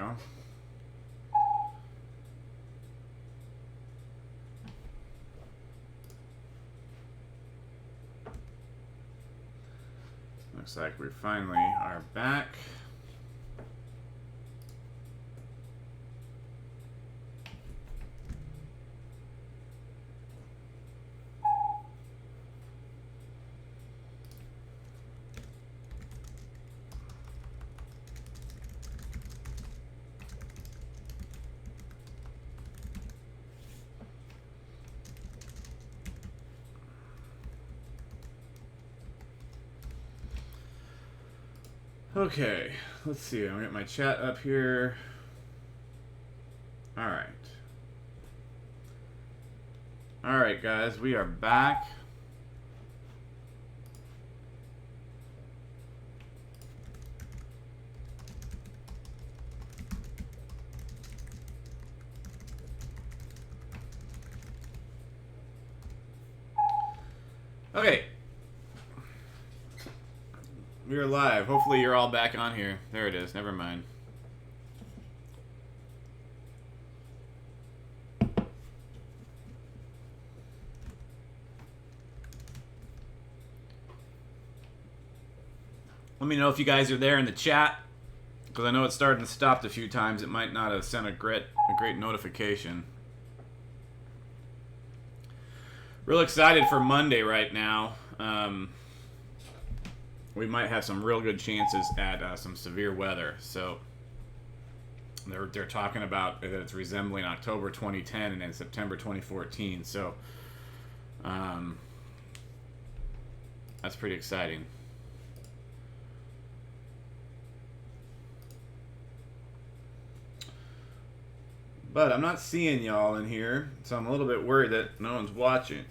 go. Looks like we finally are back. Okay, let's see. I'll get my chat up here. All right. All right, guys, we are back. Okay. We are live. Hopefully you're all back on here. There it is. Never mind. Let me know if you guys are there in the chat, because I know it's started and stopped a few times. It might not have sent a great notification. Real excited for Monday right now. We might have some real good chances at some severe weather. So they're talking about that it's resembling October 2010 and then September 2014. So that's pretty exciting. But I'm not seeing y'all in here, so I'm a little bit worried that no one's watching.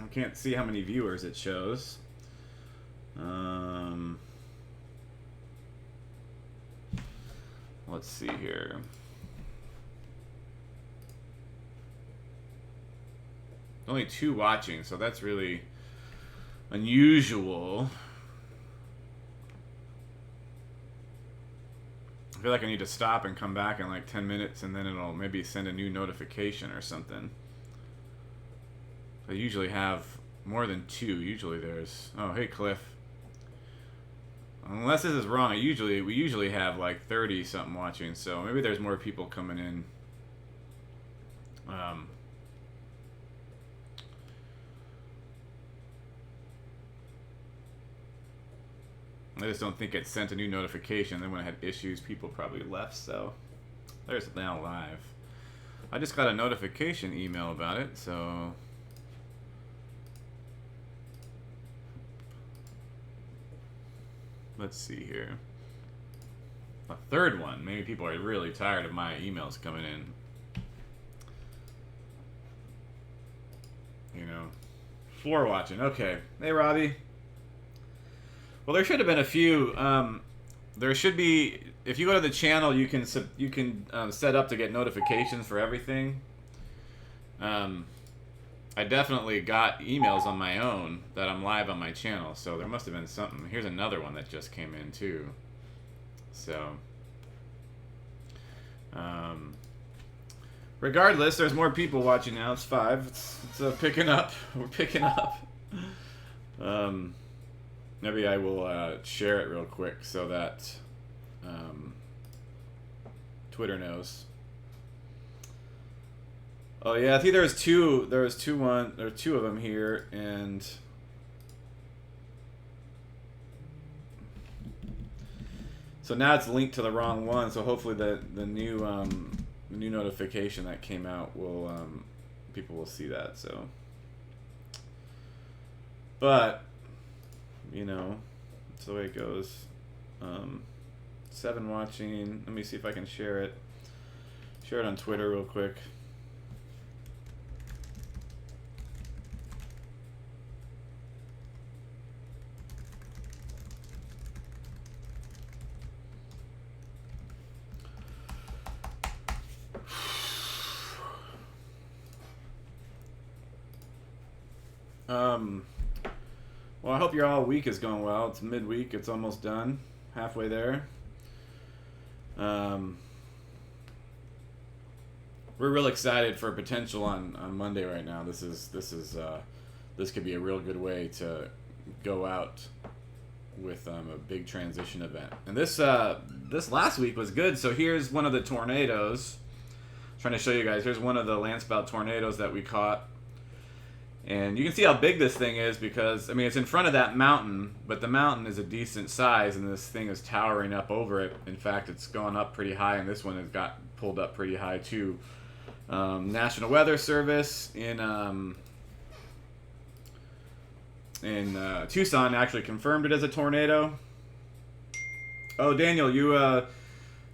I can't see how many viewers it shows. Let's see here. Only 2 watching, so that's really unusual. I feel like I need to stop and come back in like 10 minutes, and then it'll maybe send a new notification or something. I usually have more than 2. Usually there's... Oh, hey, Cliff. Unless this is wrong, we usually have like 30 something watching, so maybe there's more people coming in. I just don't think it sent a new notification. Then when I had issues, people probably left, so there's now live. I just got a notification email about it, so... Let's see here. A 3rd one. Maybe people are really tired of my emails coming in. You know. 4 watching. Okay. Hey, Robbie. Well, there should have been a few. There should be... If you go to the channel, you can set up to get notifications for everything. I definitely got emails on my own that I'm live on my channel, so there must have been something. Here's another one that just came in too. So, regardless, there's more people watching now. It's 5. It's picking up. We're picking up. Maybe I will share it real quick so that Twitter knows. Oh yeah, I think there was 2. There was 2 of them here, and so now it's linked to the wrong one. So hopefully the new notification that came out will people will see that. So, but you know, that's the way it goes. 7 watching. Let me see if I can share it. Share it on Twitter real quick. Well, I hope your all week is going well. It's midweek. It's almost done. Halfway there. Um, we're real excited for potential on Monday right now. This could be a real good way to go out with a big transition event. And this last week was good. So here's one of the tornadoes. I'm trying to show you guys. Here's one of the landspout tornadoes that we caught. And you can see how big this thing is because, I mean, it's in front of that mountain, but the mountain is a decent size, and this thing is towering up over it. In fact, it's gone up pretty high, and this one has got pulled up pretty high, too. National Weather Service in Tucson actually confirmed it as a tornado. Oh, Daniel,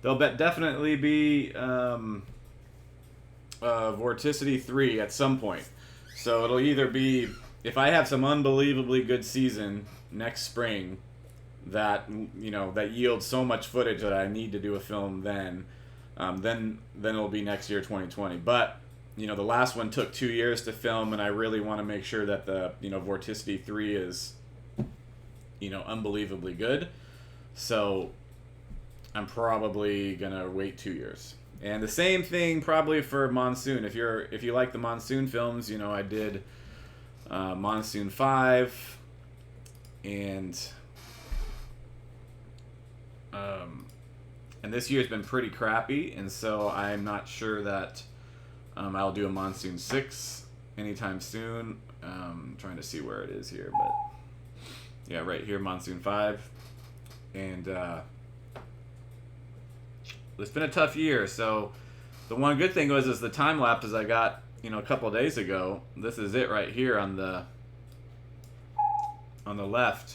there'll definitely be Vorticity 3 at some point. So it'll either be, if I have some unbelievably good season next spring that, you know, that yields so much footage that I need to do a film then it'll be next year, 2020. But, you know, the last one took 2 years to film, and I really want to make sure that the, you know, Vorticity 3 is, you know, unbelievably good. So I'm probably going to wait 2 years. And the same thing probably for Monsoon. If you like the Monsoon films, you know, I did Monsoon 5 and this year's been pretty crappy, and so I'm not sure that I'll do a Monsoon 6 anytime soon. Trying to see where it is here, but yeah, right here, Monsoon 5. And it's been a tough year. So the one good thing is the time lapses I got, you know, a couple of days ago. This is it right here on the left,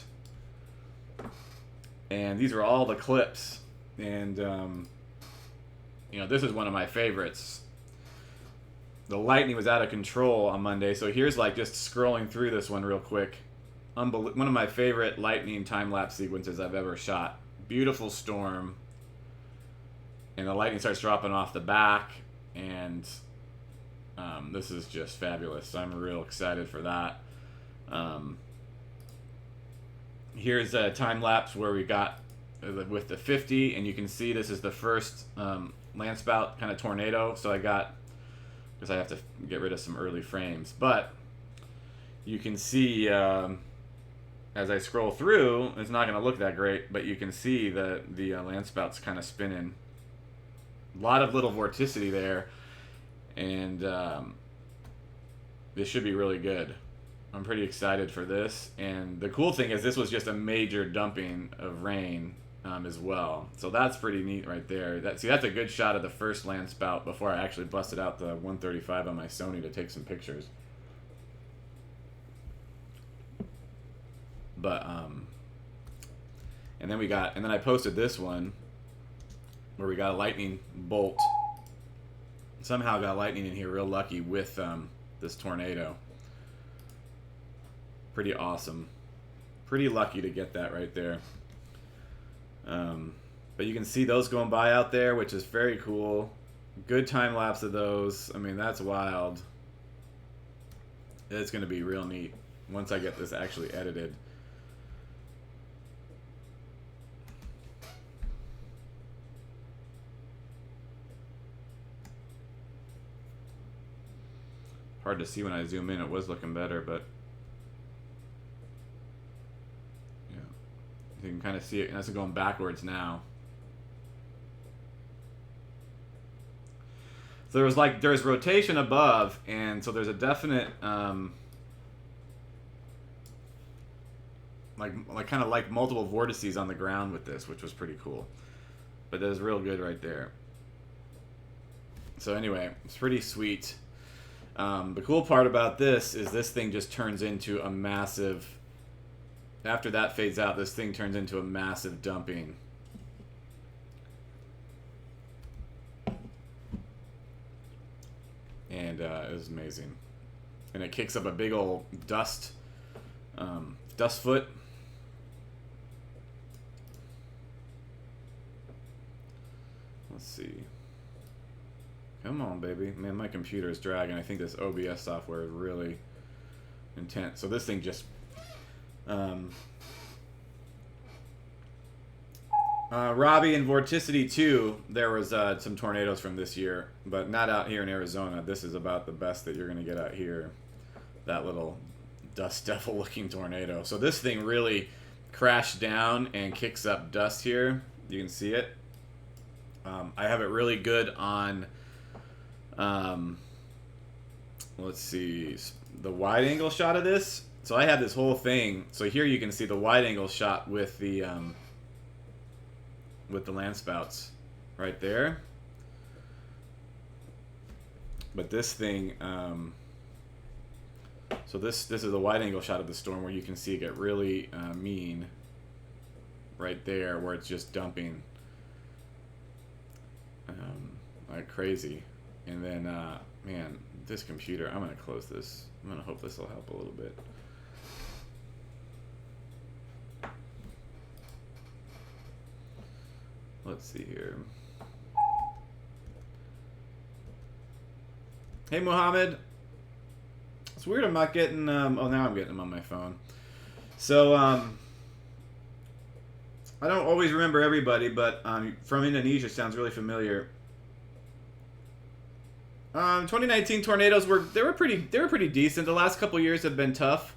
and these are all the clips. And you know, this is one of my favorites. The lightning was out of control on Monday, so here's like just scrolling through this one real quick. One of my favorite lightning time-lapse sequences I've ever shot. Beautiful storm. And the lightning starts dropping off the back, and this is just fabulous. So I'm real excited for that. Here's a time lapse where we got with the 50, and you can see this is the first landspout kind of tornado. So I got, because I have to get rid of some early frames, but you can see as I scroll through, it's not going to look that great, but you can see the landspout's kind of spinning. A lot of little vorticity there, and this should be really good. I'm pretty excited for this, and the cool thing is this was just a major dumping of rain as well, so that's pretty neat right there. That's a good shot of the first landspout before I actually busted out the 135 on my Sony to take some pictures. But and then I posted this one where we got a lightning bolt. Somehow got lightning in here, real lucky with this tornado. Pretty awesome. Pretty lucky to get that right there. But you can see those going by out there, which is very cool. Good time lapse of those. I mean, that's wild. It's going to be real neat once I get this actually edited. Hard to see when I zoom in. It was looking better, but yeah, you can kind of see it. And that's going backwards now. So there's rotation above, and so there's a definite kind of like multiple vortices on the ground with this, which was pretty cool. But that was real good right there. So anyway, it's pretty sweet. The cool part about this is this thing just turns into a massive, after that fades out, this thing turns into a massive dumping. And it was amazing. And it kicks up a big old dust foot. Let's see. Come on, baby. Man, my computer is dragging. I think this OBS software is really intense. So this thing just Robbie, in Vorticity 2, there was some tornadoes from this year, but not out here in Arizona. This is about the best that you're going to get out here. That little dust devil looking tornado. So this thing really crashed down and kicks up dust here. You can see it. I have it really good on, let's see, the wide angle shot of this. So I have this whole thing. So here you can see the wide angle shot with the land spouts right there. But this thing, so this is a wide angle shot of the storm where you can see it get really mean right there where it's just dumping like crazy. And then, man, this computer, I'm going to close this. I'm going to hope this will help a little bit. Let's see here. Hey, Mohammed. It's weird I'm not getting, oh, now I'm getting them on my phone. So, I don't always remember everybody, but from Indonesia sounds really familiar. 2019 tornadoes were pretty decent. The last couple years have been tough.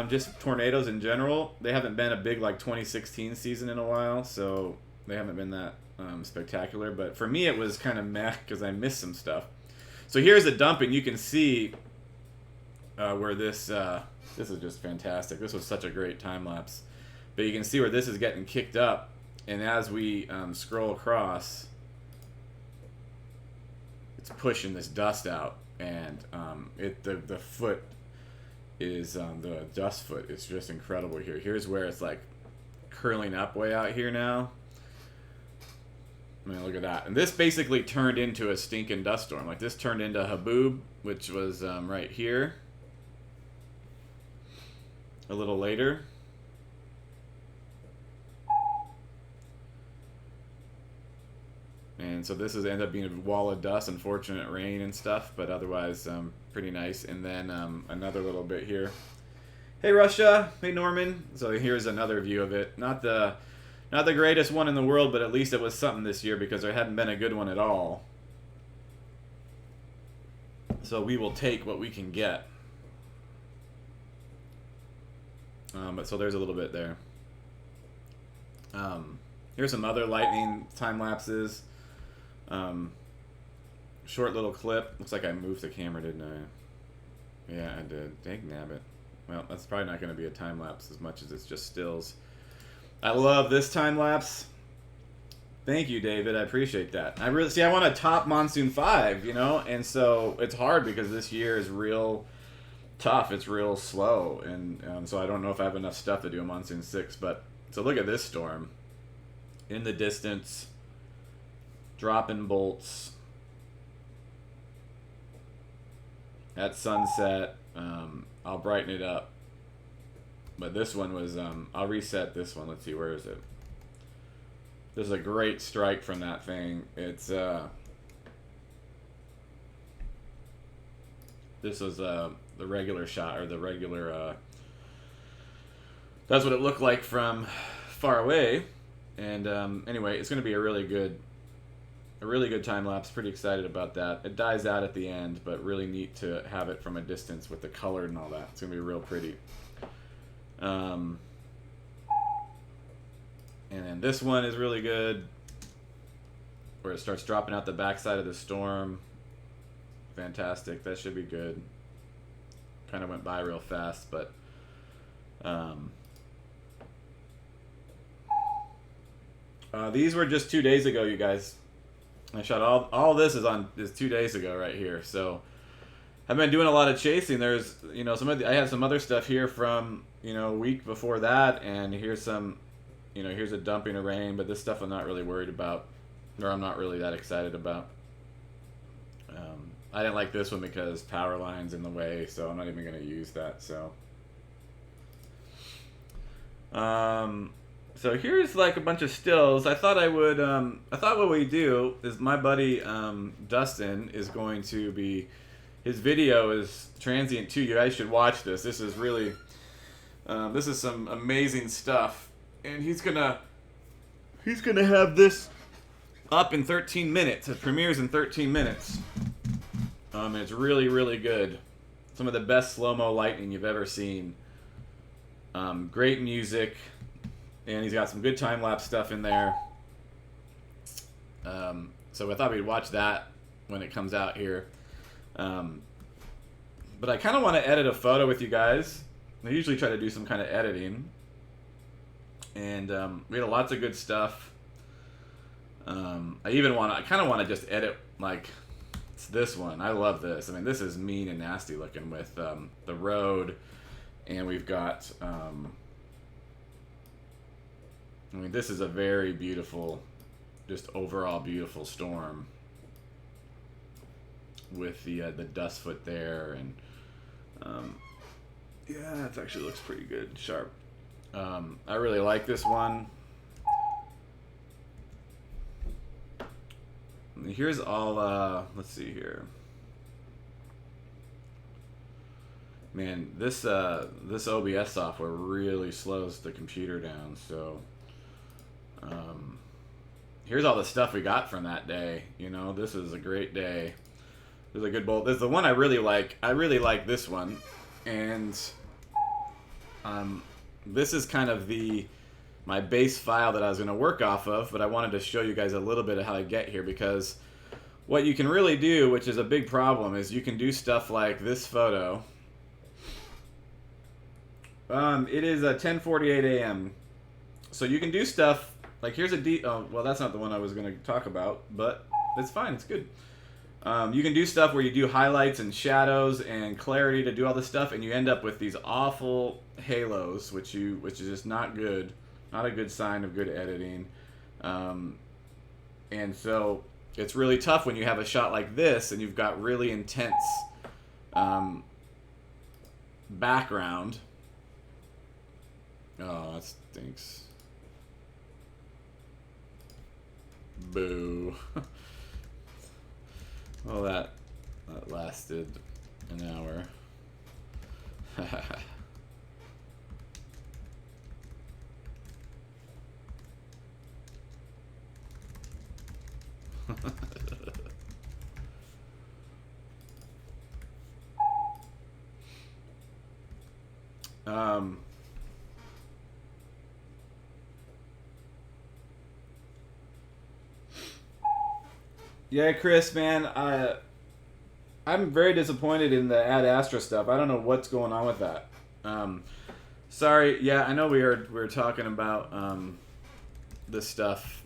Just tornadoes in general. They haven't been a big like 2016 season in a while, so they haven't been that spectacular. But for me, it was kind of meh because I missed some stuff. So here's a dumping. You can see where this is just fantastic. This was such a great time lapse. But you can see where this is getting kicked up, and as we scroll across, it's pushing this dust out, and the foot is the dust foot. It's just incredible here. Here's where it's like curling up way out here now. I mean, look at that. And this basically turned into a stinking dust storm. Like this turned into Haboob, which was right here a little later. And so this has ended up being a wall of dust, unfortunate rain and stuff, but otherwise pretty nice. And then another little bit here. Hey Russia, hey Norman. So here's another view of it. Not the greatest one in the world, but at least it was something this year because there hadn't been a good one at all. So we will take what we can get. But so there's a little bit there. Here's some other lightning time lapses. Short little clip. Looks like I moved the camera, didn't I? Yeah, I did. Dang nabbit. Well, that's probably not going to be a time lapse as much as it's just stills. I love this time lapse. Thank you, David. I appreciate that. I really see. I want to top Monsoon 5, you know, and so it's hard because this year is real tough. It's real slow, and so I don't know if I have enough stuff to do a Monsoon 6. But so look at this storm in the distance. Dropping bolts at sunset. I'll brighten it up, but this one was I'll reset this one. Let's see, where is it? This is a great strike from that thing. It's this was the regular shot, or the regular that's what it looked like from far away. And anyway, it's going to be a really good time lapse. Pretty excited about that. It dies out at the end, but really neat to have it from a distance with the color and all that. It's gonna be real pretty. And then this one is really good, where it starts dropping out the backside of the storm. Fantastic. That should be good. Kind of went by real fast, but these were just 2 days ago, you guys. I shot all this is 2 days ago right here. So I've been doing a lot of chasing. There's, you know, I have some other stuff here from, you know, a week before that, and here's some, you know, here's a dumping of rain, but this stuff I'm not really worried about, or I'm not really that excited about. I didn't like this one because power line's in the way, so I'm not even going to use that. So so here's like a bunch of stills. I thought what we do is my buddy Dustin is going to be, his video is transient too. You guys should watch this. This is really, this is some amazing stuff. And he's gonna He's gonna have this up in 13 minutes. It premieres in 13 minutes. It's really, really good. Some of the best slow-mo lightning you've ever seen. Great music, and he's got some good time-lapse stuff in there. So I thought we'd watch that when it comes out here. But I kind of want to edit a photo with you guys. I usually try to do some kind of editing. And we had lots of good stuff. I kind of want to just edit, like, it's this one. I love this. I mean, this is mean and nasty looking with the road. And we've got, I mean, this is a very beautiful, just overall beautiful storm. With the Dustfoot there. And, yeah, it actually looks pretty good. Sharp. I really like this one. Here's all, let's see here. Man, this OBS software really slows the computer down, so here's all the stuff we got from that day. You know, this is a great day. There's a good bowl. There's the one I really like. I really like this one. And this is kind of my base file that I was going to work off of, but I wanted to show you guys a little bit of how to get here, because what you can really do, which is a big problem, is you can do stuff like this photo. It is 10:48 a.m. So you can do stuff like, here's oh, well, that's not the one I was going to talk about, but it's fine. It's good. You can do stuff where you do highlights and shadows and clarity to do all this stuff, and you end up with these awful halos, which is just not good, not a good sign of good editing. And so it's really tough when you have a shot like this and you've got really intense background. Oh, that stinks. Boo. Well, that lasted an hour. Yeah, Chris, man, I'm very disappointed in the Ad Astra stuff. I don't know what's going on with that. Sorry, yeah, I know we were talking about this stuff,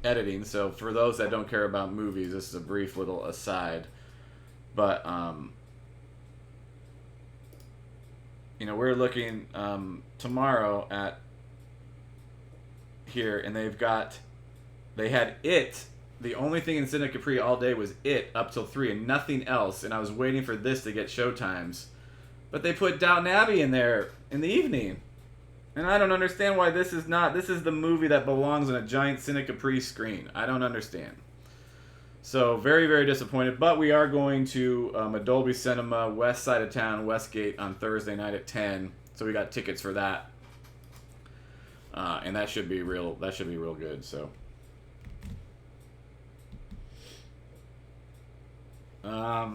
editing. So for those that don't care about movies, this is a brief little aside. But you know, we're looking tomorrow at here, and they had It. The only thing in Cine Capri all day was It up till 3 and nothing else. And I was waiting for this to get showtimes. But they put Downton Abbey in there in the evening. And I don't understand why this is not. This is the movie that belongs on a giant Cine Capri screen. I don't understand. So very, very disappointed. But we are going to a Dolby Cinema, west side of town, Westgate, on Thursday night at 10. So we got tickets for that. And that should be real good. So.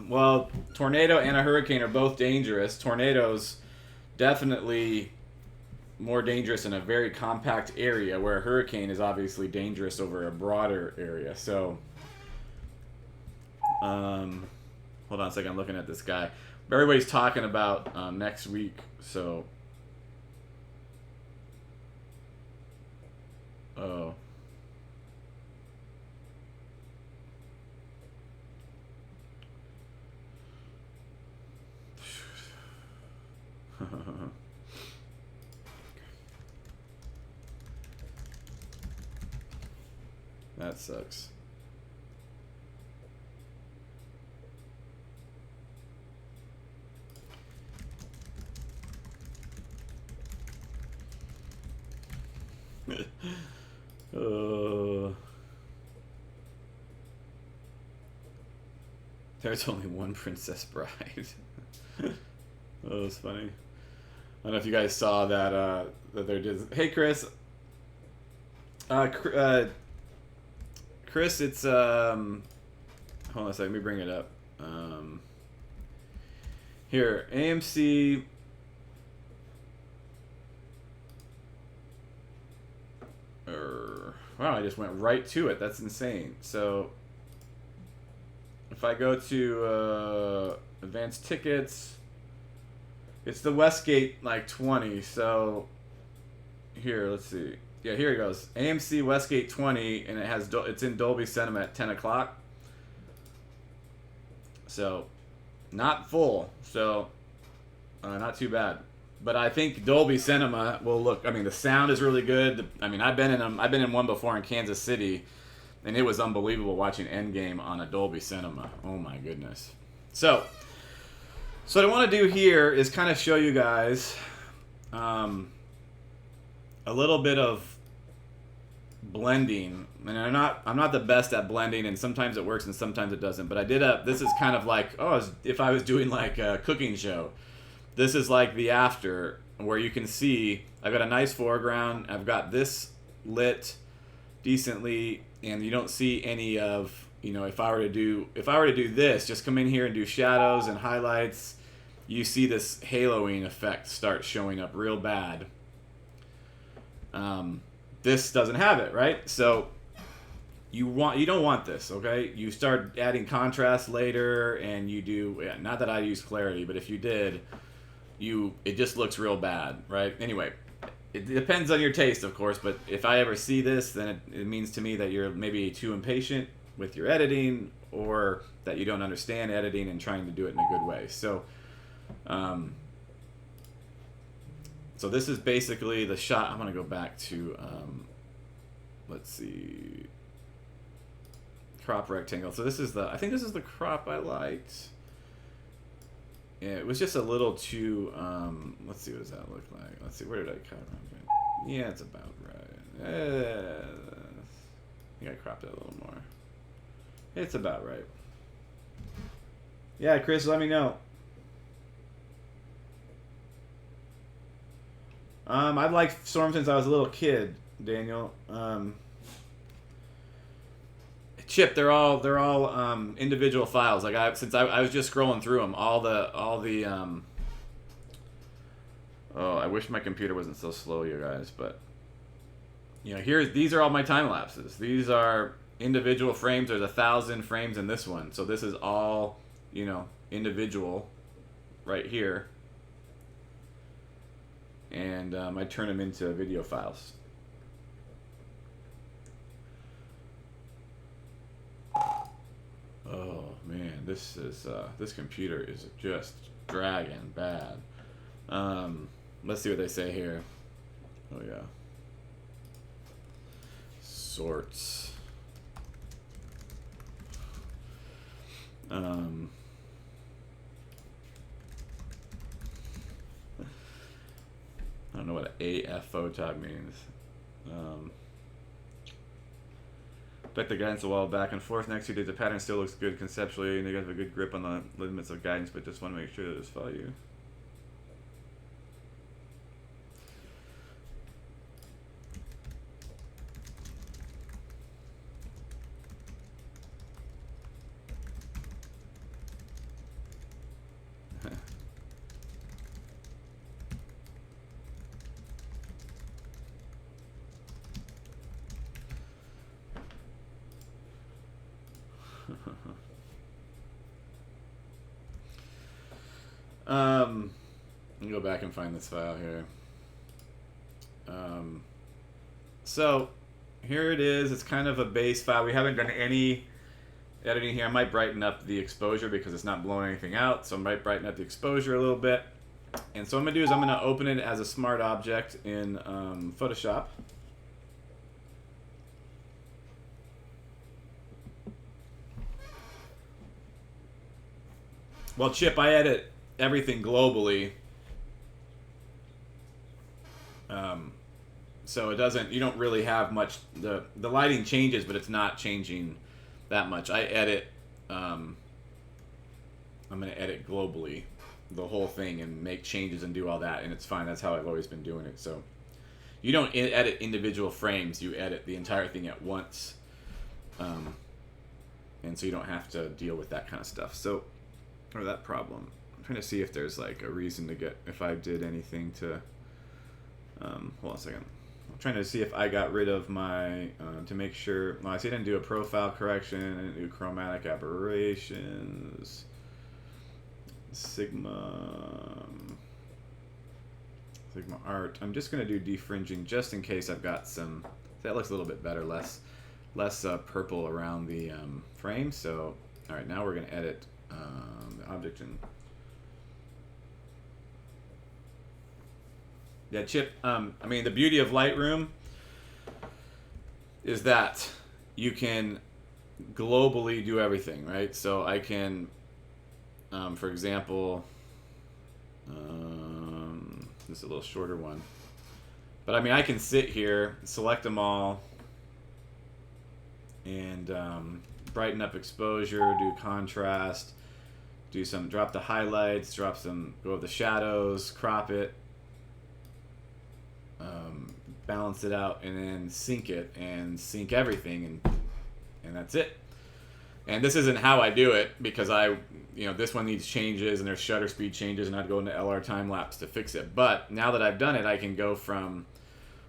Well, tornado and a hurricane are both dangerous. Tornadoes definitely more dangerous in a very compact area, where a hurricane is obviously dangerous over a broader area. So, hold on a second. I'm looking at this guy. Everybody's talking about next week. So, oh. That sucks. There's only one Princess Bride. Oh, it's funny. I don't know if you guys saw that. That they did. Hey, Chris. Chris, it's hold on a second, let me bring it up. Here, AMC. Wow, I just went right to it. That's insane. So, if I go to advanced tickets, it's the Westgate like 20. So, here, let's see. Yeah, here it goes. AMC Westgate 20, and it's in Dolby Cinema at 10 o'clock. So, not full. So, not too bad. But I think Dolby Cinema will look. I mean, the sound is really good. I mean, I've been in one before in Kansas City, and it was unbelievable watching Endgame on a Dolby Cinema. Oh my goodness. So what I want to do here is kind of show you guys a little bit of blending. And I'm not the best at blending, and sometimes it works and sometimes it doesn't. But I did this is kind of like if I was doing like a cooking show. This is like the after, where you can see I've got a nice foreground. I've got this lit decently, and you don't see any of, if I were to do this, just come in here and do shadows and highlights, you see this haloing effect start showing up real bad. This doesn't have it, right? So you don't want this, okay? You start adding contrast later, and you do, not that I use clarity, but if you did, it just looks real bad, right? Anyway, it depends on your taste, of course, but if I ever see this, then it means to me that you're maybe too impatient with your editing, or that you don't understand editing and trying to do it in a good way. So this is basically the shot. I'm going to go back to, let's see, crop rectangle. So I think this is the crop I liked. Yeah, it was just a little too, let's see, what does that look like? Let's see, where did I cut it? Yeah, it's about right. I think I cropped it a little more. It's about right. Yeah, Chris, let me know. I've liked Storm since I was a little kid, Daniel. Chip, they're all individual files. Like I was just scrolling through them, all the oh, I wish my computer wasn't so slow, you guys, but these are all my time lapses. These are individual frames. There's 1,000 frames in this one, so this is all individual right here, and I turn them into video files. Oh man, this computer is just dragging bad. Let's see what they say here. Oh yeah. Sorts. I don't know what AF photog means. Like the guidance a while back and forth. Next 2 days, the pattern still looks good conceptually, and you guys have a good grip on the limits of guidance, but just want to make sure that it's value. Let me go back and find this file here. So here it is. It's kind of a base file. We haven't done any editing here. I might brighten up the exposure because it's not blowing anything out, so I might brighten up the exposure a little bit. And so what I'm going to do is I'm going to open it as a smart object in Photoshop. Well, Chip, I edit everything globally. So it doesn't, you don't really have much, the lighting changes, but it's not changing that much. I edit, I'm going to edit globally the whole thing and make changes and do all that, and it's fine. That's how I've always been doing it. So you don't edit individual frames, you edit the entire thing at once. And so you don't have to deal with that kind of stuff. So, or that problem. I'm trying to see if there's like a reason to get, if I did anything to, hold on a second. I'm trying to see if I got rid of my, to make sure, no, I see I didn't do a profile correction, I didn't do chromatic aberrations, Sigma art. I'm just going to do defringing just in case I've got some, that looks a little bit better, less purple around the frame. So, all right, now we're going to edit the object and yeah, Chip. I mean, the beauty of Lightroom is that you can globally do everything, right? So I can, for example, this is a little shorter one, but I mean, I can sit here, select them all, and brighten up exposure, do contrast, do some, drop the highlights, drop some, go over the shadows, crop it, balance it out, and then sync it, and sync everything, and that's it. And this isn't how I do it, because this one needs changes, and there's shutter speed changes, and I'd go into LR time lapse to fix it. But now that I've done it, I can go from,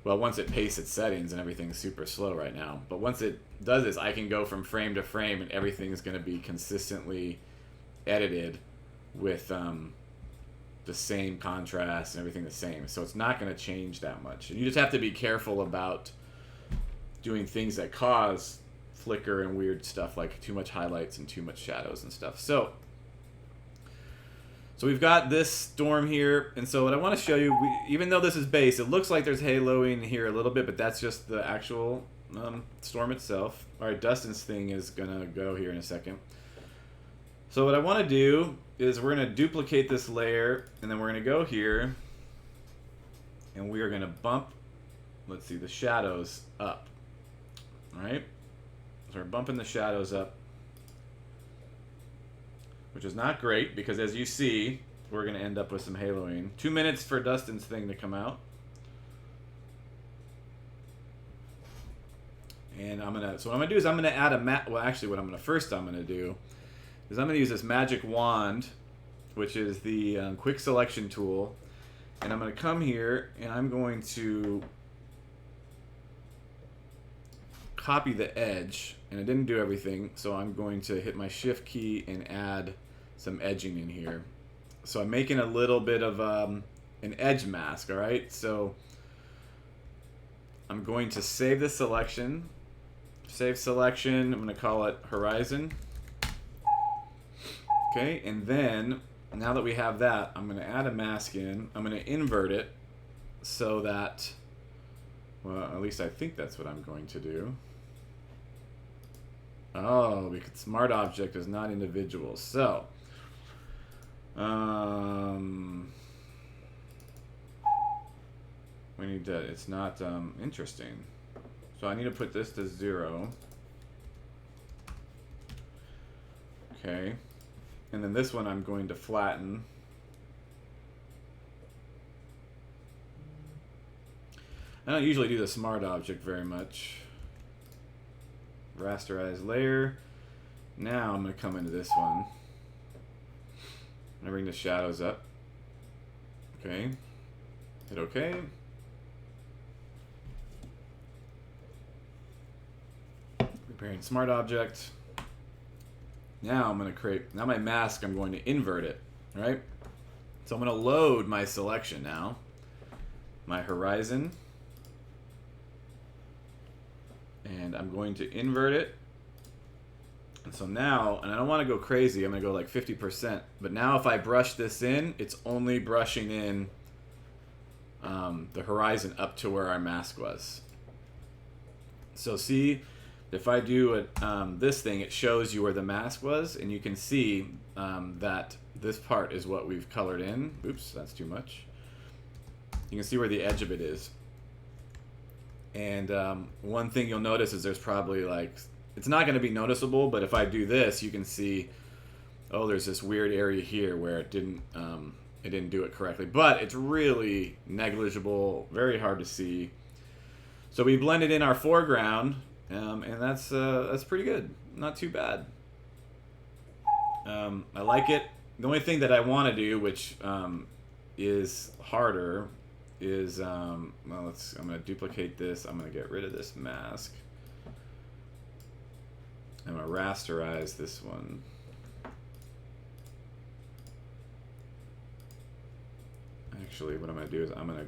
well, once it pastes its settings, and everything's super slow right now, but once it does this, I can go from frame to frame, and everything is going to be consistently edited with the same contrast and everything the same. So it's not going to change that much. And you just have to be careful about doing things that cause flicker and weird stuff, like too much highlights and too much shadows and stuff. So we've got this storm here, and so what I want to show you, even though this is base, it looks like there's haloing here a little bit, but that's just the actual storm itself. All right, Dustin's thing is gonna go here in a second. So what I want to do is we're gonna duplicate this layer, and then we're gonna go here, and we are gonna bump, let's see, the shadows up. All right, so we're bumping the shadows up, which is not great, because as you see, we're going to end up with some haloing. 2 minutes for Dustin's thing to come out. And so what I'm going to do is I'm going to add well, actually what I'm going to do is I'm going to use this magic wand, which is the quick selection tool. And I'm going to come here, and I'm going to copy the edge, and I didn't do everything, so I'm going to hit my shift key and add some edging in here. So I'm making a little bit of an edge mask. All right, so I'm going to save the selection, save selection, I'm going to call it horizon. Okay, and then now that we have that, I'm going to add a mask in. I'm going to invert it so that, well, at least I think that's what I'm going to do. Oh, because smart object is not individual. So, we need to, it's not interesting. So I need to put this to 0. Okay. And then this one I'm going to flatten. I don't usually do the smart object very much. Rasterize layer. Now I'm going to come into this one. I'm going to bring the shadows up. Okay. Hit OK. Preparing smart object. Now I'm going to create, now my mask, I'm going to invert it, right? So I'm going to load my selection now. My horizon. And I'm going to invert it. And so now, and I don't want to go crazy, I'm going to go like 50%. But now if I brush this in, it's only brushing in the horizon up to where our mask was. So see, if I do this thing, it shows you where the mask was, and you can see that this part is what we've colored in. Oops, that's too much. You can see where the edge of it is. And one thing you'll notice is there's probably like, it's not going to be noticeable, but if I do this, you can see, oh, there's this weird area here where it didn't do it correctly. But it's really negligible, very hard to see. So we blended in our foreground, and that's pretty good. Not too bad. I like it. The only thing that I want to do, which is harder, is well, I'm going to duplicate this. I'm going to get rid of this mask. I'm going to rasterize this one. Actually, what I'm going to do is I'm going to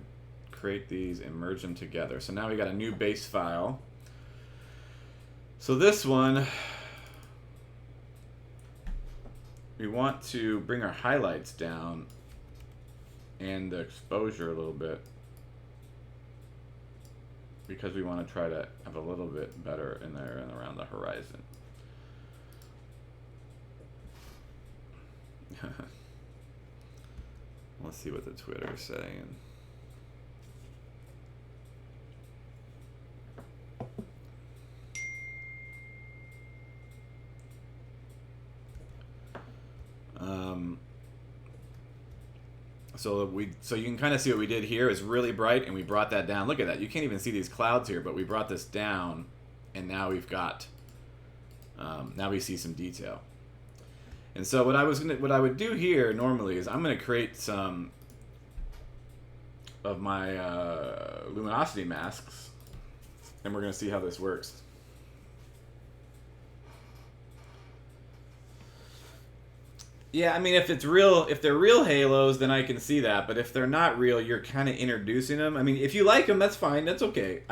create these and merge them together. So now we got a new base file. So this one, we want to bring our highlights down and the exposure a little bit because we want to try to have a little bit better in there and around the horizon. Let's see what the Twitter is saying. So you can kind of see what we did here is really bright, and we brought that down. Look at that. You can't even see these clouds here, but we brought this down, and now we've got now we see some detail. And so what I would do here normally is I'm gonna create some of my luminosity masks, and we're gonna see how this works. Yeah, I mean, if they're real halos, then I can see that. But if they're not real, you're kind of introducing them. I mean, if you like them, that's fine. That's okay.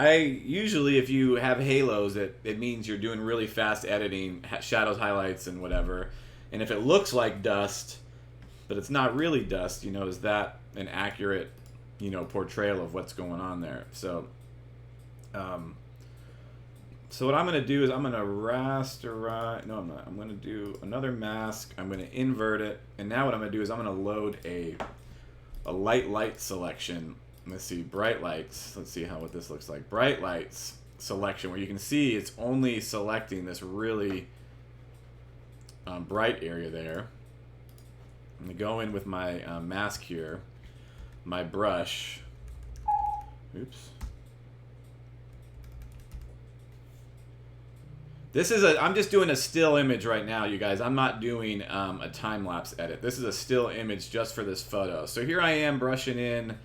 Usually, if you have halos, it means you're doing really fast editing, shadows, highlights, and whatever. And if it looks like dust, but it's not really dust, is that an accurate, portrayal of what's going on there? So, so what I'm going to do is I'm going to rasterize. No, I'm not. I'm going to do another mask. I'm going to invert it. And now what I'm going to do is I'm going to load a light selection. Let's see, bright lights. Let's see what this looks like. Bright lights selection, where you can see it's only selecting this really bright area there. I'm going to go in with my mask here, my brush. Oops. I'm just doing a still image right now, you guys. I'm not doing a time-lapse edit. This is a still image just for this photo. So here I am brushing in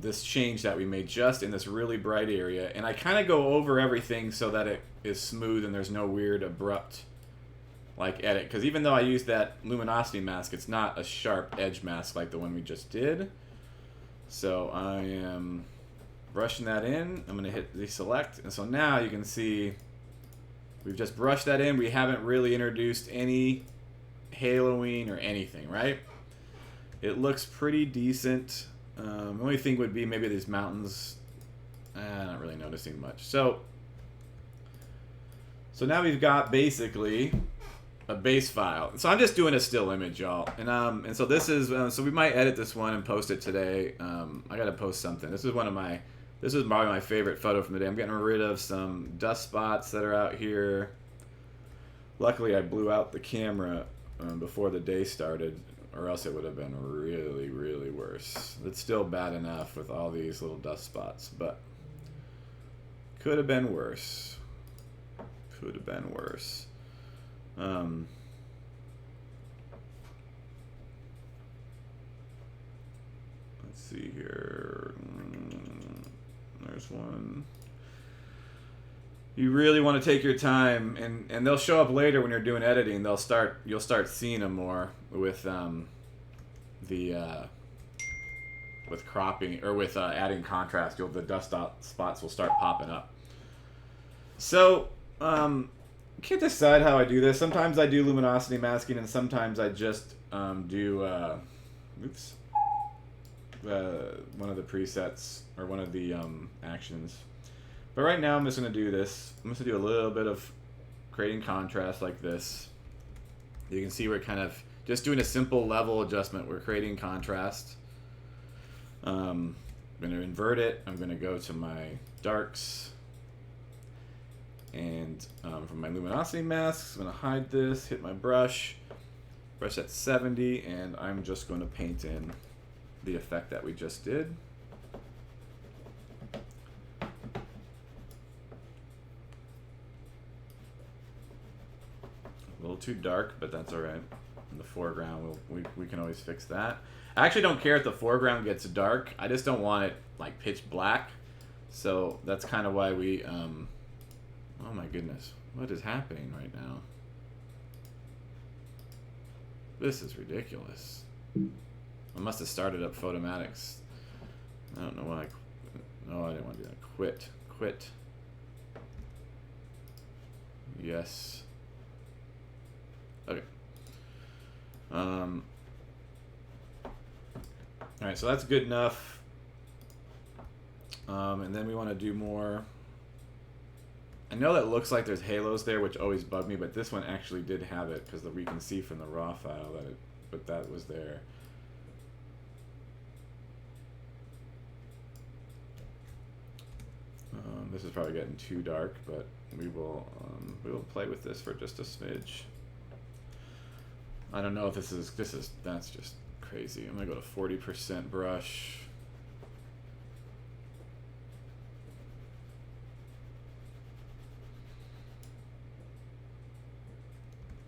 this change that we made just in this really bright area. And I kind of go over everything so that it is smooth and there's no weird, abrupt edit. Because even though I use that luminosity mask, it's not a sharp edge mask like the one we just did. So I am brushing that in. I'm going to hit deselect. And so now you can see we've just brushed that in. We haven't really introduced any haloing or anything, right? It looks pretty decent. The only thing would be maybe these mountains. Not really noticing much. So now we've got basically a base file. So I'm just doing a still image, y'all. And so this is, so we might edit this one and post it today. I got to post something. This is probably my favorite photo from the day. I'm getting rid of some dust spots that are out here. Luckily, I blew out the camera before the day started, or else it would have been really, really worse. It's still bad enough with all these little dust spots, but could have been worse. Could have been worse. Let's see here. There's one. You really want to take your time, and they'll show up later when you're doing editing. You'll start seeing them more with with cropping or with adding contrast. The dust spots will start popping up. So can't decide how I do this. Sometimes I do luminosity masking, and sometimes I just do one of the presets or one of the actions. But right now I'm just going to do this. I'm just going to do a little bit of creating contrast like this. You can see we're kind of just doing a simple level adjustment. We're creating contrast. I'm going to invert it. I'm going to go to my darks. And from my luminosity masks, I'm going to hide this, hit my brush at 70, and I'm just going to paint in the effect that we just did. too dark, but that's all right. In the foreground, we can always fix that. I actually don't care if the foreground gets dark. I just don't want it like pitch black. So that's kind of why we, oh my goodness, what is happening right now? This is ridiculous. I must have started up Photomatics. I don't know why. No, I didn't want to do that. Quit. Yes. Okay. All right, so that's good enough. And then we want to do more. I know that looks like there's halos there, which always bug me, but this one actually did have it because we can see from the raw file that that was there. This is probably getting too dark, but we will play with this for just a smidge. I don't know if that's just crazy. I'm gonna go to 40% brush.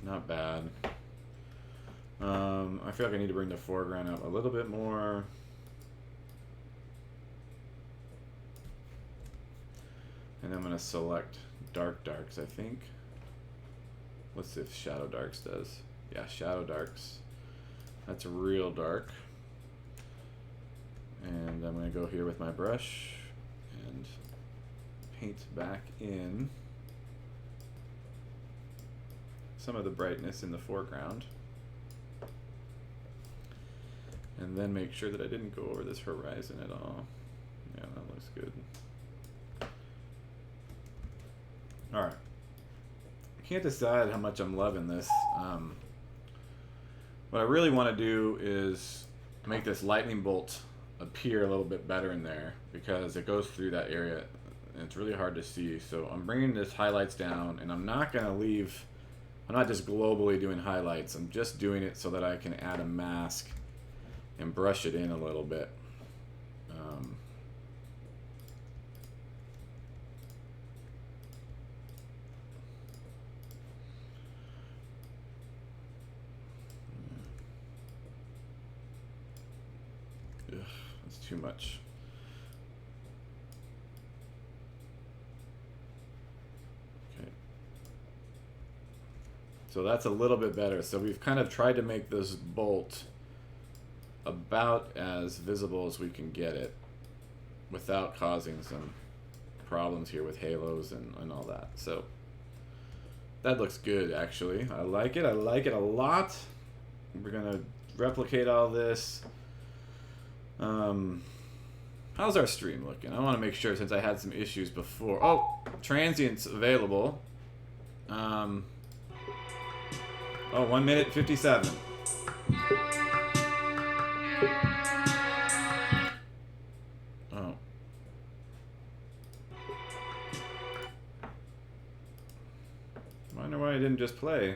Not bad. I feel like I need to bring the foreground up a little bit more. And I'm going to select darks, I think. Let's see if Shadow Darks does. Yeah, Shadow Darks. That's real dark. And I'm going to go here with my brush and paint back in some of the brightness in the foreground. And then make sure that I didn't go over this horizon at all. Yeah, that looks good. Alright. I can't decide how much I'm loving this. What I really want to do is make this lightning bolt appear a little bit better in there because it goes through that area and it's really hard to see. So I'm bringing this highlights down, and I'm not going to leave, I'm not just globally doing highlights, I'm just doing it so that I can add a mask and brush it in a little bit. That's too much. Okay. So that's a little bit better. So we've kind of tried to make this bolt about as visible as we can get it without causing some problems here with halos and all that. So that looks good, actually. I like it. I like it a lot. We're going to replicate all this. How's our stream looking? I want to make sure, since I had some issues before. Oh, transients available. Oh, 1 minute 57. Oh. I wonder why I didn't just play.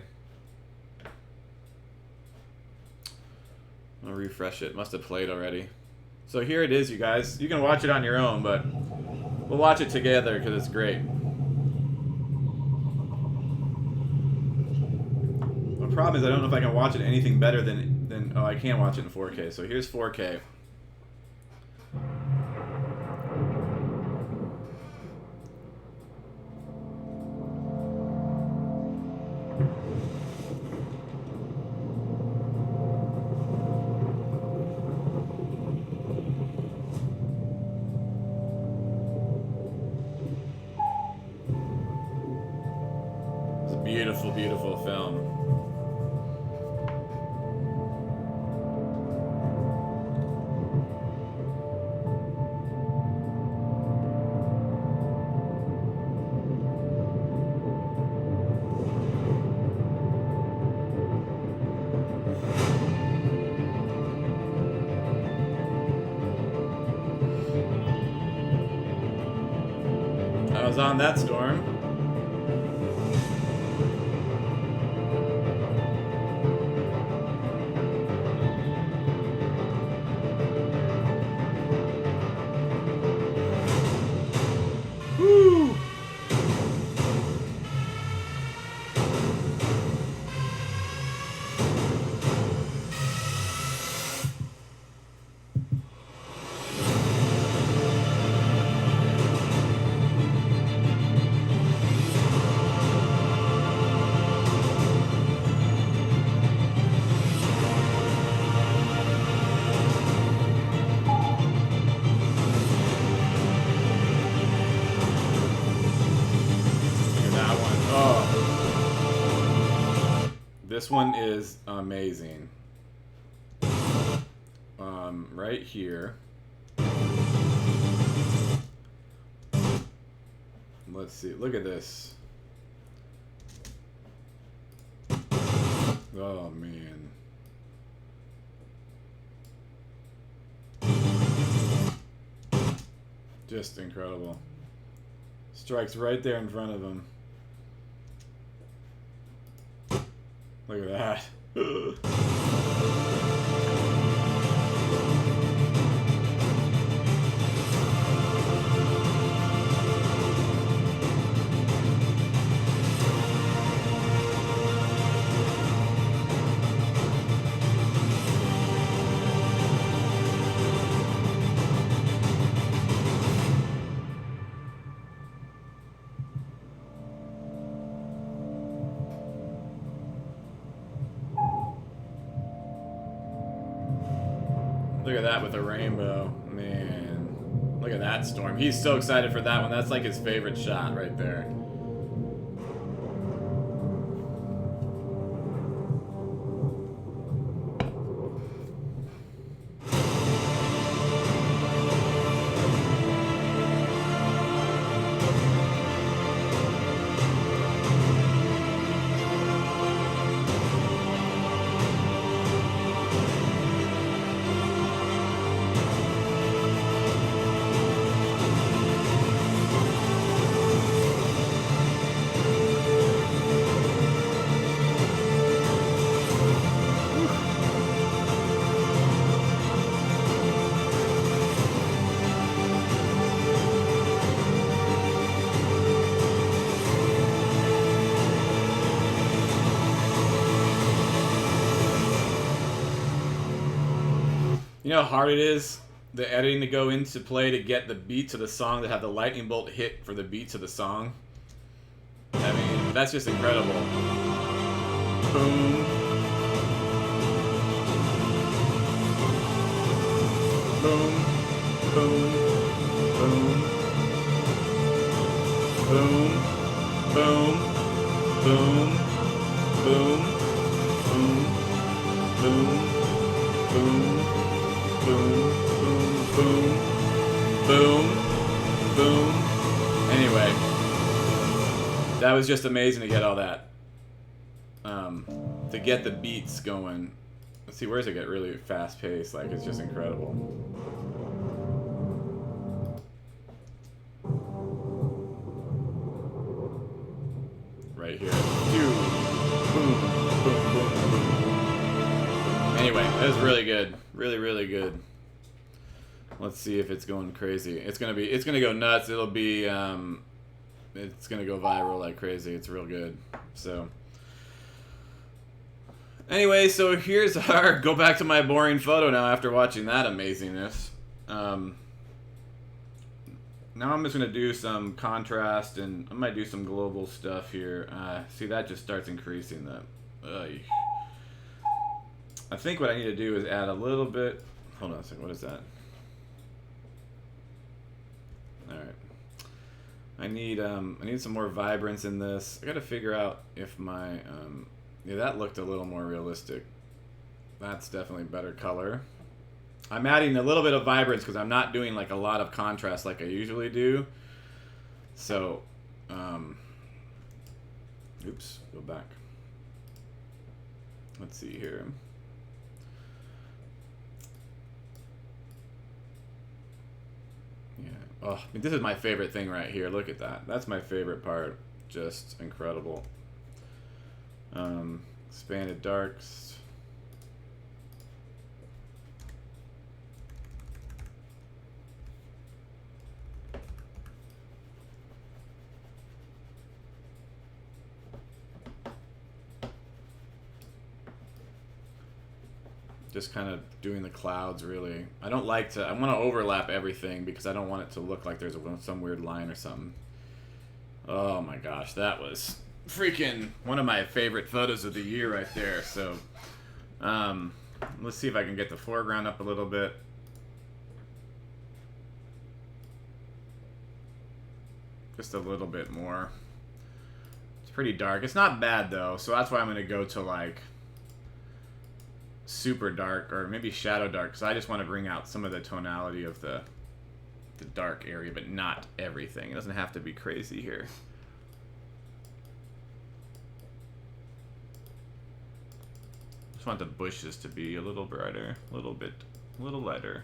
I'll refresh it. Must have played already. So here it is, you guys. You can watch it on your own, but we'll watch it together because it's great. The problem is I don't know if I can watch it anything better than oh, I can watch it in 4K. So here's 4K. Beautiful, beautiful film. I was on that storm. this one is amazing. Right here. Let's see. Look at this. Oh, man. Just incredible. Strikes right there in front of him. Look at that. Look at that with a rainbow. Man. Look at that storm. He's so excited for that one. That's like his favorite shot right there. You know how hard it is, the editing to go into play to get the beats of the song to have the lightning bolt hit for the beats of the song? I mean, that's just incredible. Boom. Boom. Boom. Boom. Boom. Boom. Boom. Boom. Boom. Boom. Boom. Boom, boom, boom, boom, boom. Anyway, that was just amazing to get all that. To get the beats going. Let's see, where does it get really fast paced? Like, it's just incredible. Right here. Boom, boom, boom, boom. Anyway, that was really good. Really, really good. Let's see if it's going crazy. It's gonna go nuts. It'll be it's gonna go viral like crazy. It's real good. So anyway, so here's our go back to my boring photo now after watching that amazingness. Now I'm just gonna do some contrast and I might do some global stuff here. See, that just starts increasing the. I think what I need to do is add a little bit. Hold on a second. What is that? All right. I need some more vibrance in this. I got to figure out if my yeah, that looked a little more realistic. That's definitely better color. I'm adding a little bit of vibrance because I'm not doing like a lot of contrast like I usually do. So, oops, go back. Let's see here. Yeah. Oh, I mean, this is my favorite thing right here. Look at that. That's my favorite part. Just incredible. Expanded darks. Just kind of doing the clouds, really. I don't like to... I want to overlap everything because I don't want it to look like there's some weird line or something. Oh my gosh, that was freaking one of my favorite photos of the year right there. So, let's see if I can get the foreground up a little bit. Just a little bit more. It's pretty dark. It's not bad, though, so that's why I'm going to go to, like... super dark or maybe shadow dark, because I just want to bring out some of the tonality of the dark area, but not everything. It doesn't have to be crazy here. Just want the bushes to be a little brighter, a little lighter.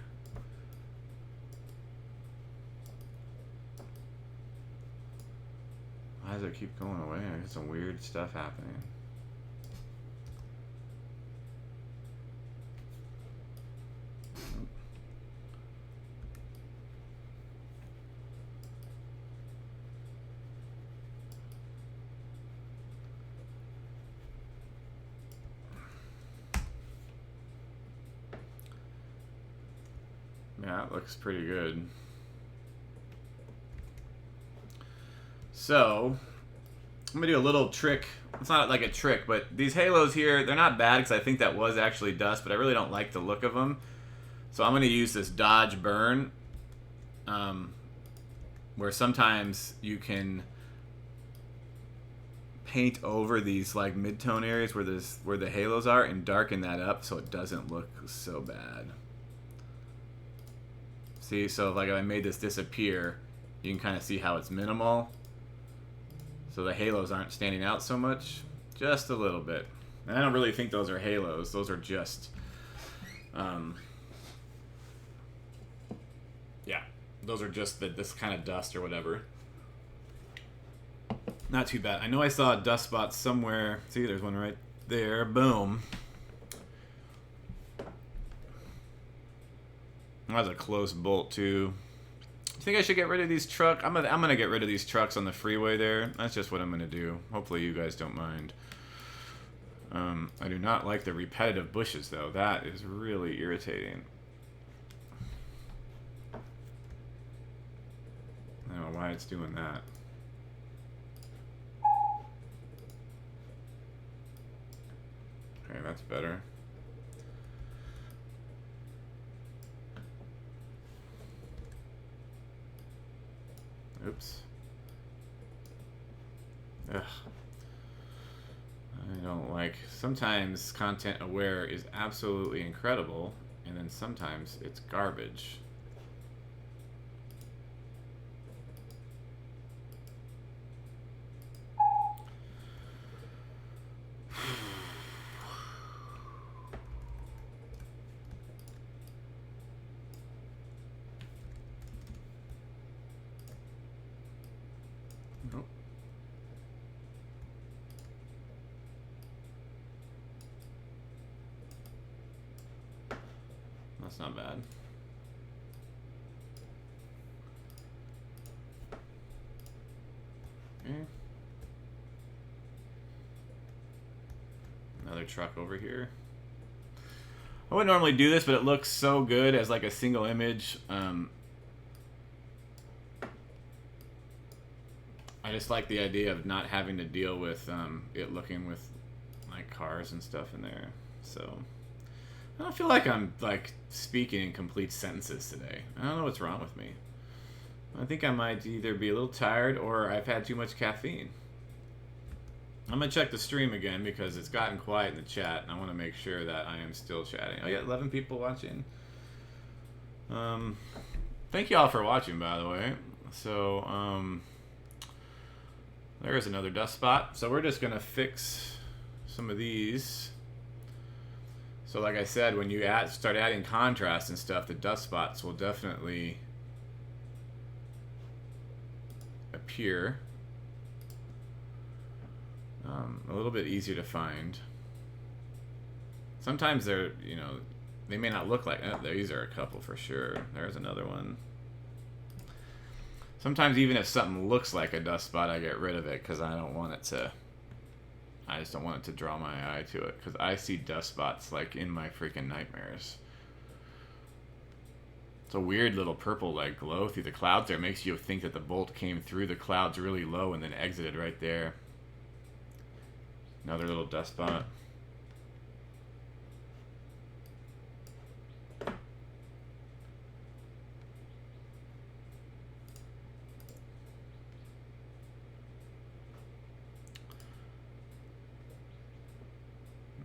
Why does it keep going away? I got some weird stuff happening. Yeah, that looks pretty good. So, I'm going to do a little trick. It's not like a trick, but these halos here, they're not bad because I think that was actually dust, but I really don't like the look of them. So I'm going to use this dodge burn, where sometimes you can paint over these like mid-tone areas where the halos are and darken that up so it doesn't look so bad. See, so like if I made this disappear, you can kind of see how it's minimal. So the halos aren't standing out so much, just a little bit. And I don't really think those are halos. Those are just, yeah, those are just this kind of dust or whatever. Not too bad. I know I saw a dust spot somewhere. See, there's one right there. Boom. That was a close bolt too. You think I should get rid of these trucks? I'm gonna get rid of these trucks on the freeway there. That's just what I'm gonna do. Hopefully you guys don't mind. I do not like the repetitive bushes though. That is really irritating. I don't know why it's doing that. Okay, that's better. Oops. Ugh. I don't like... Sometimes content aware is absolutely incredible, and then sometimes it's garbage. Nope. That's not bad. Okay. Another truck over here. I wouldn't normally do this, but it looks so good as like a single image. I just like the idea of not having to deal with it looking with like cars and stuff in there. So I don't feel like I'm like speaking in complete sentences today. I don't know what's wrong with me. I think I might either be a little tired or I've had too much caffeine. I'm gonna check the stream again because it's gotten quiet in the chat and I want to make sure that I am still chatting. I got 11 people watching. Thank you all for watching, by the way. So there's another dust spot. So we're just gonna fix some of these. So like I said, when you start adding contrast and stuff, the dust spots will definitely appear. A little bit easier to find. Sometimes they're, you know, they may not look like, these are a couple for sure. There's another one. Sometimes even if something looks like a dust spot, I get rid of it because I don't want it to, I just don't want it to draw my eye to it because I see dust spots like in my freaking nightmares. It's a weird little purple like glow through the clouds there. It makes you think that the bolt came through the clouds really low and then exited right there. Another little dust spot.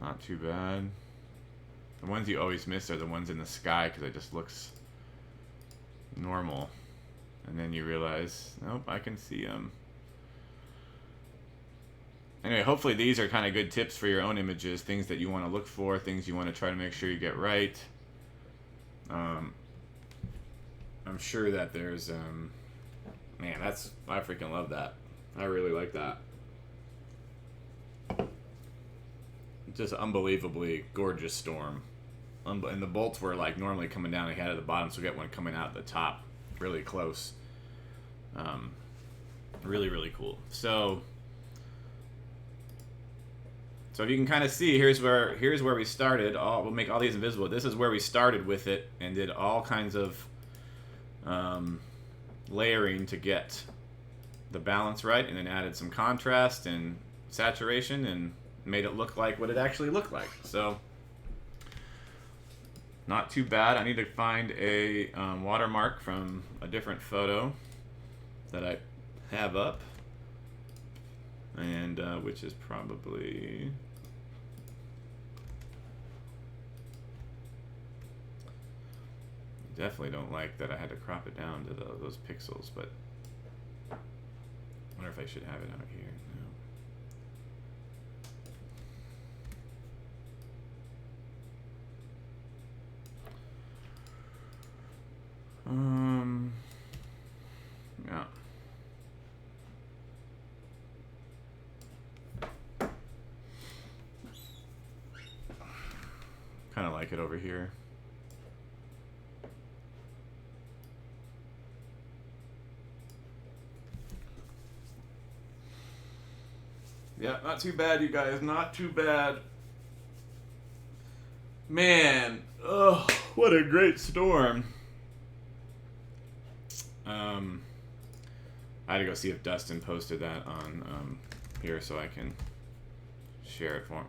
Not too bad. The ones you always miss are the ones in the sky because it just looks normal. And then you realize, nope, I can see them. Anyway, hopefully these are kind of good tips for your own images, things that you want to look for, things you want to try to make sure you get right. I'm sure that there's, man, I freaking love that. I really like that. Just unbelievably gorgeous storm. And the bolts were like normally coming down ahead of the bottom, so we got one coming out at the top really close. Really, really cool. So if you can kind of see, here's where we started. We'll make all these invisible. This is where we started with it and did all kinds of layering to get the balance right, and then added some contrast and saturation and made it look like what it actually looked like. So not too bad. I need to find a watermark from a different photo that I have up, and which is probably definitely don't like that I had to crop it down to those pixels, but I wonder if I should have it out here. No. Yeah. Kind of like it over here. Yeah, not too bad, you guys. Not too bad. Man, oh, what a great storm. I had to go see if Dustin posted that on here so I can share it for him.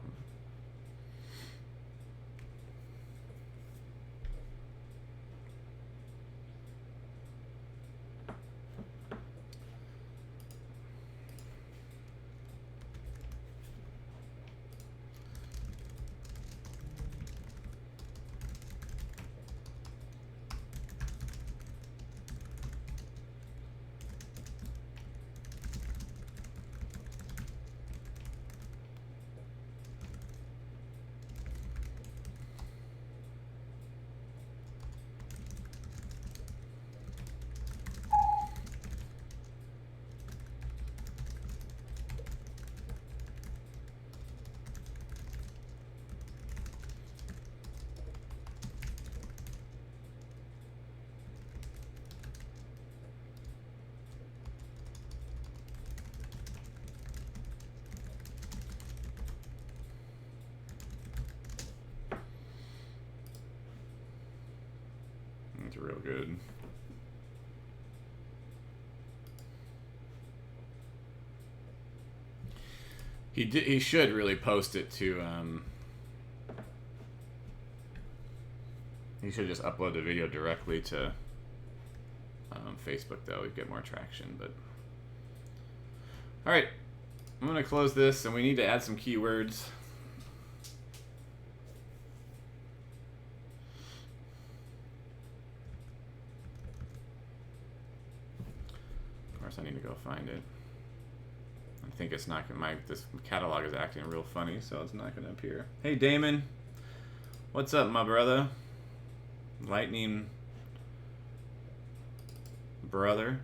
It's real good. He should really post it to he should just upload the video directly to Facebook, though. We'd get more traction. But all right, I'm gonna close this, and we need to add some keywords. Of course, I need to go find it. I think it's not gonna. This catalog is acting real funny, so it's not gonna appear. Hey, Damon, what's up, my brother? Lightning brother.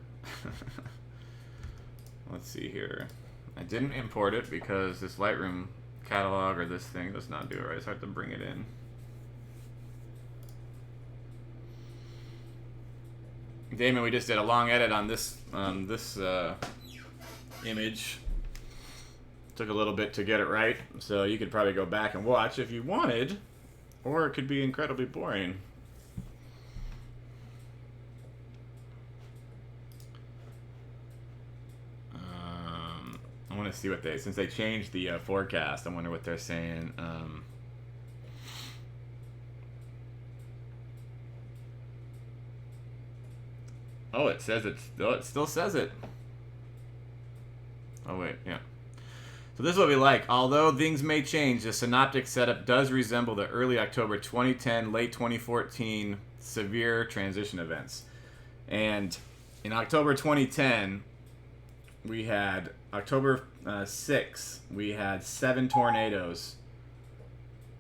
Let's see here. I didn't import it because this Lightroom catalog or this thing does not do it right. It's hard to bring it in. Damon, we just did a long edit on this image. Took a little bit to get it right, so you could probably go back and watch if you wanted, or it could be incredibly boring. I want to see what since they changed the forecast, I wonder what they're saying. Oh, it says it still says it. Oh, wait, yeah. So this is what we like. Although things may change, the synoptic setup does resemble the early October 2010, late 2014 severe transition events. And in October 2010, we had October 6th, we had 7 tornadoes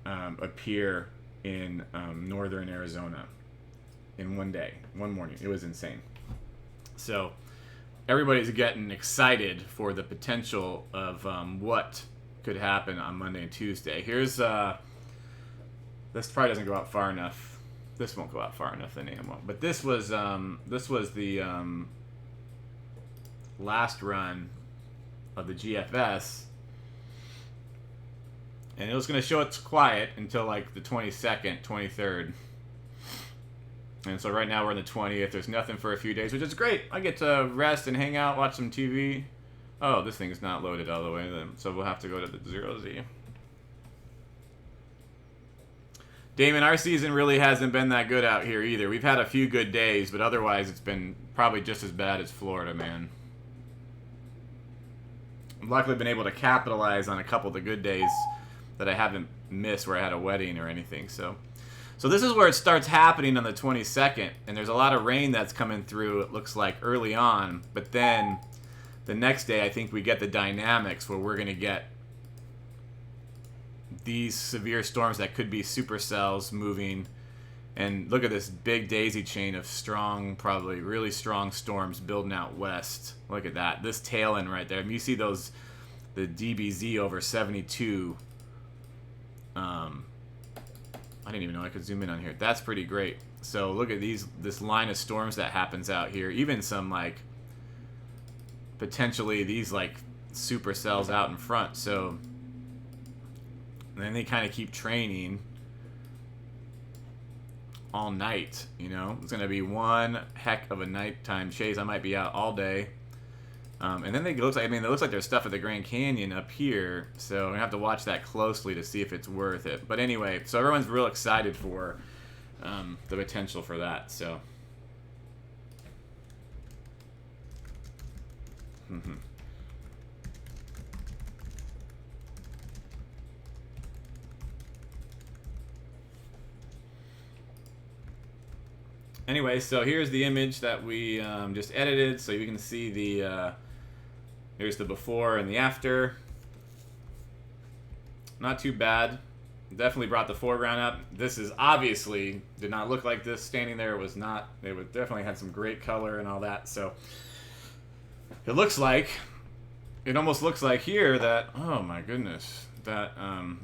appear in northern Arizona in one day, one morning. It was insane. So everybody's getting excited for the potential of what could happen on Monday and Tuesday. Here's this probably doesn't go out far enough. This won't go out far enough. The name won't. But this was the last run of the GFS, and it was going to show it's quiet until like the 22nd, 23rd. And so right now we're in the 20th. There's nothing for a few days, which is great. I get to rest and hang out, watch some TV. Oh, this thing's not loaded all the way, so we'll have to go to the 0Z. Damon, our season really hasn't been that good out here either. We've had a few good days, but otherwise it's been probably just as bad as Florida, man. I've luckily been able to capitalize on a couple of the good days that I haven't missed where I had a wedding or anything, so this is where it starts happening on the 22nd, and there's a lot of rain that's coming through, it looks like, early on. But then the next day, I think we get the dynamics where we're going to get these severe storms that could be supercells moving. And look at this big daisy chain of strong, probably really strong storms building out west. Look at that. This tail end right there. You see those, the DBZ over 72. I didn't even know I could zoom in on here. That's pretty great. So look at this line of storms that happens out here. Even some like potentially these like supercells out in front. So then they kind of keep training all night. You know, it's gonna be one heck of a nighttime chase. I might be out all day. And then it looks like there's stuff at the Grand Canyon up here, so I'm gonna have to watch that closely to see if it's worth it. But anyway, so everyone's real excited for the potential for that. So, anyway, so here's the image that we just edited, so you can see the. Here's the before and the after. Not too bad. Definitely brought the foreground up. This is obviously did not look like this standing there. It was not. It would definitely had some great color and all that. So it looks like, it almost looks like here that, oh my goodness, that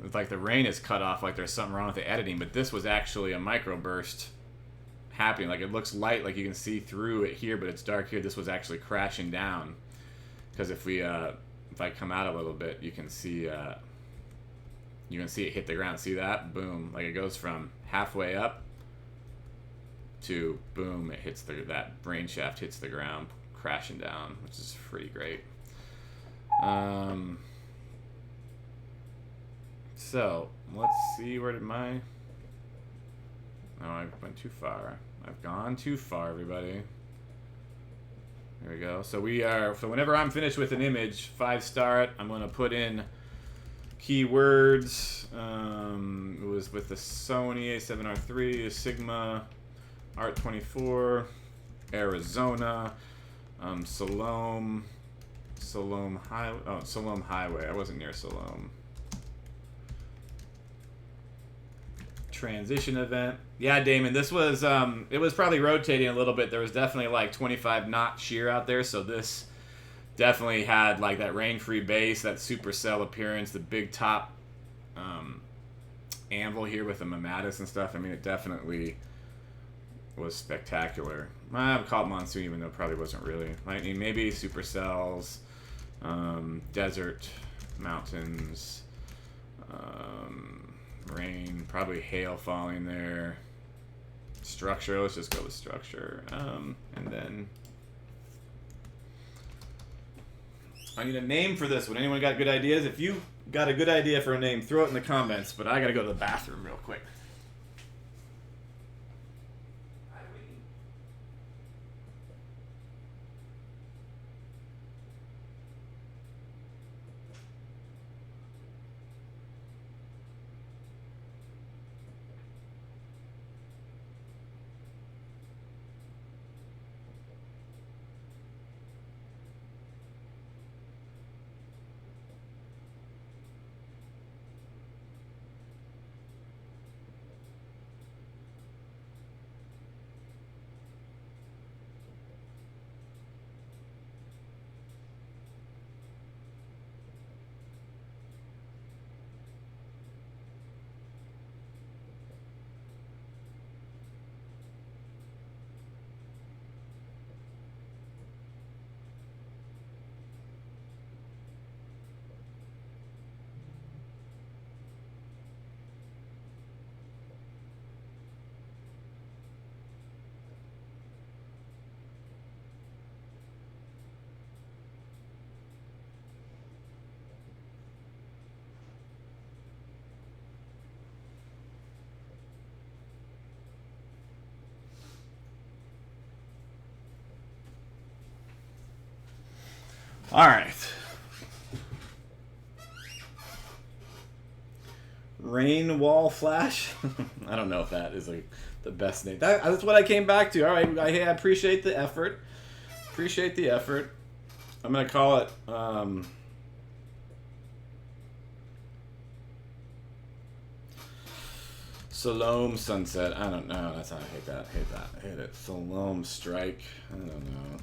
it's like the rain is cut off, like there's something wrong with the editing. But this was actually a microburst happening. Like it looks light, like you can see through it here, but it's dark here. This was actually crashing down. Because if I come out a little bit, you can see it hit the ground. See that? Boom! Like it goes from halfway up to boom! It hits that brain shaft hits the ground, crashing down, which is pretty great. So let's see, where did my? Oh, I went too far. I've gone too far, everybody. There we go. So whenever I'm finished with an image, 5-star it, I'm going to put in keywords. It was with the Sony A7R3, Sigma, Art24, Arizona, Salome Highway. I wasn't near Salome. Transition event. Yeah, Damon, this was it was probably rotating a little bit. There was definitely like 25 knot shear out there, so this definitely had like that rain-free base, that supercell appearance, the big top anvil here with the Mamatis and stuff. I mean, it definitely was spectacular. I would call it monsoon, even though it probably wasn't really. Lightning, maybe supercells, desert, mountains, rain, probably hail falling there. Structure, let's just go with structure. And then I need a name for this one. Anyone got good ideas? If you got a good idea for a name, throw it in the comments, but I gotta go to the bathroom real quick. All right. Rain Wall Flash. I don't know if that is the best name. That's what I came back to. All right. I appreciate the effort. Appreciate the effort. I'm going to call it... Salome Sunset. I don't know. That's how I hate that. Hate it. Salome Strike. I don't know.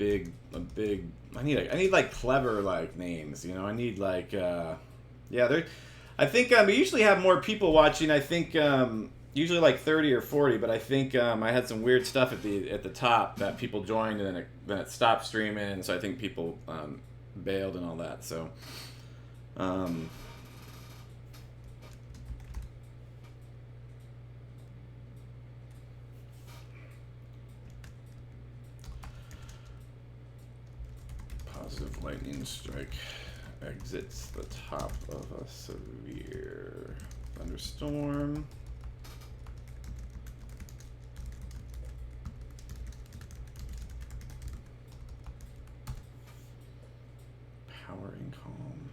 I need like clever like names. You know. I need like yeah. I think we usually have more people watching. I think usually like 30 or 40. But I think I had some weird stuff at the top that people joined and then it stopped streaming. And so I think people bailed and all that. So. Positive lightning strike exits the top of a severe thunderstorm. Powering calm.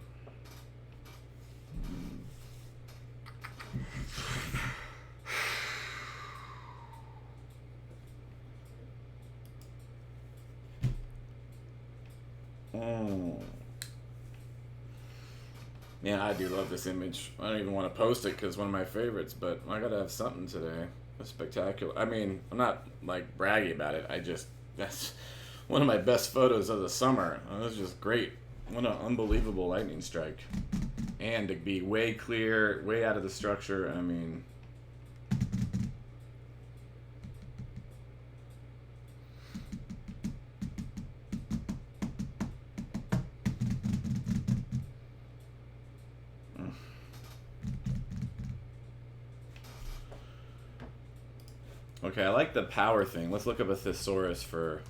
Yeah, I do love this image. I don't even want to post it because it's one of my favorites, but I gotta have something today. That's spectacular. I mean, I'm not like braggy about it. That's one of my best photos of the summer. It was just great. What an unbelievable lightning strike. And to be way clear, way out of the structure. I mean... Okay, I like the power thing. Let's look up a thesaurus for...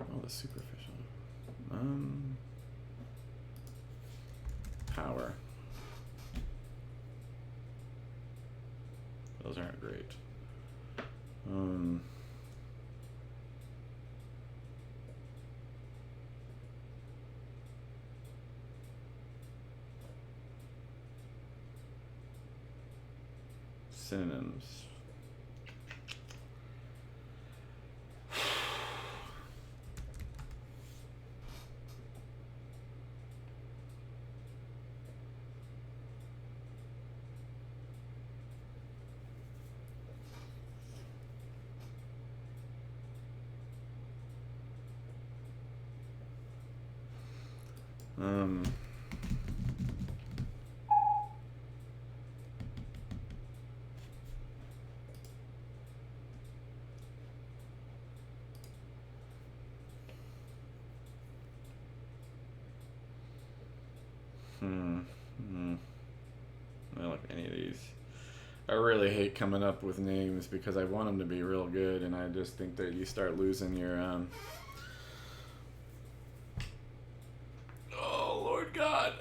Oh, the superficial. Power. Those aren't great. Synonyms. I don't like any of these. I really hate coming up with names because I want them to be real good, and I just think that you start losing your oh Lord God.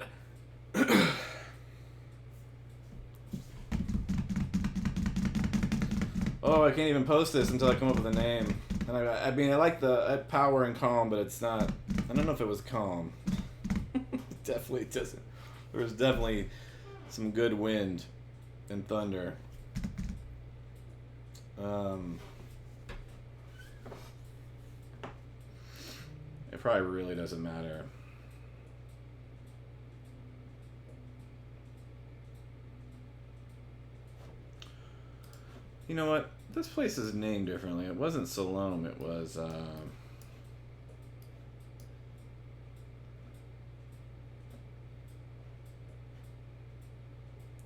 Oh, I can't even post this until I come up with a name. And I mean, I like the power and calm, but it's not. I don't know if it was calm. Definitely doesn't. There was definitely some good wind and thunder. It probably really doesn't matter. You know what? This place is named differently. It wasn't Salome, it was I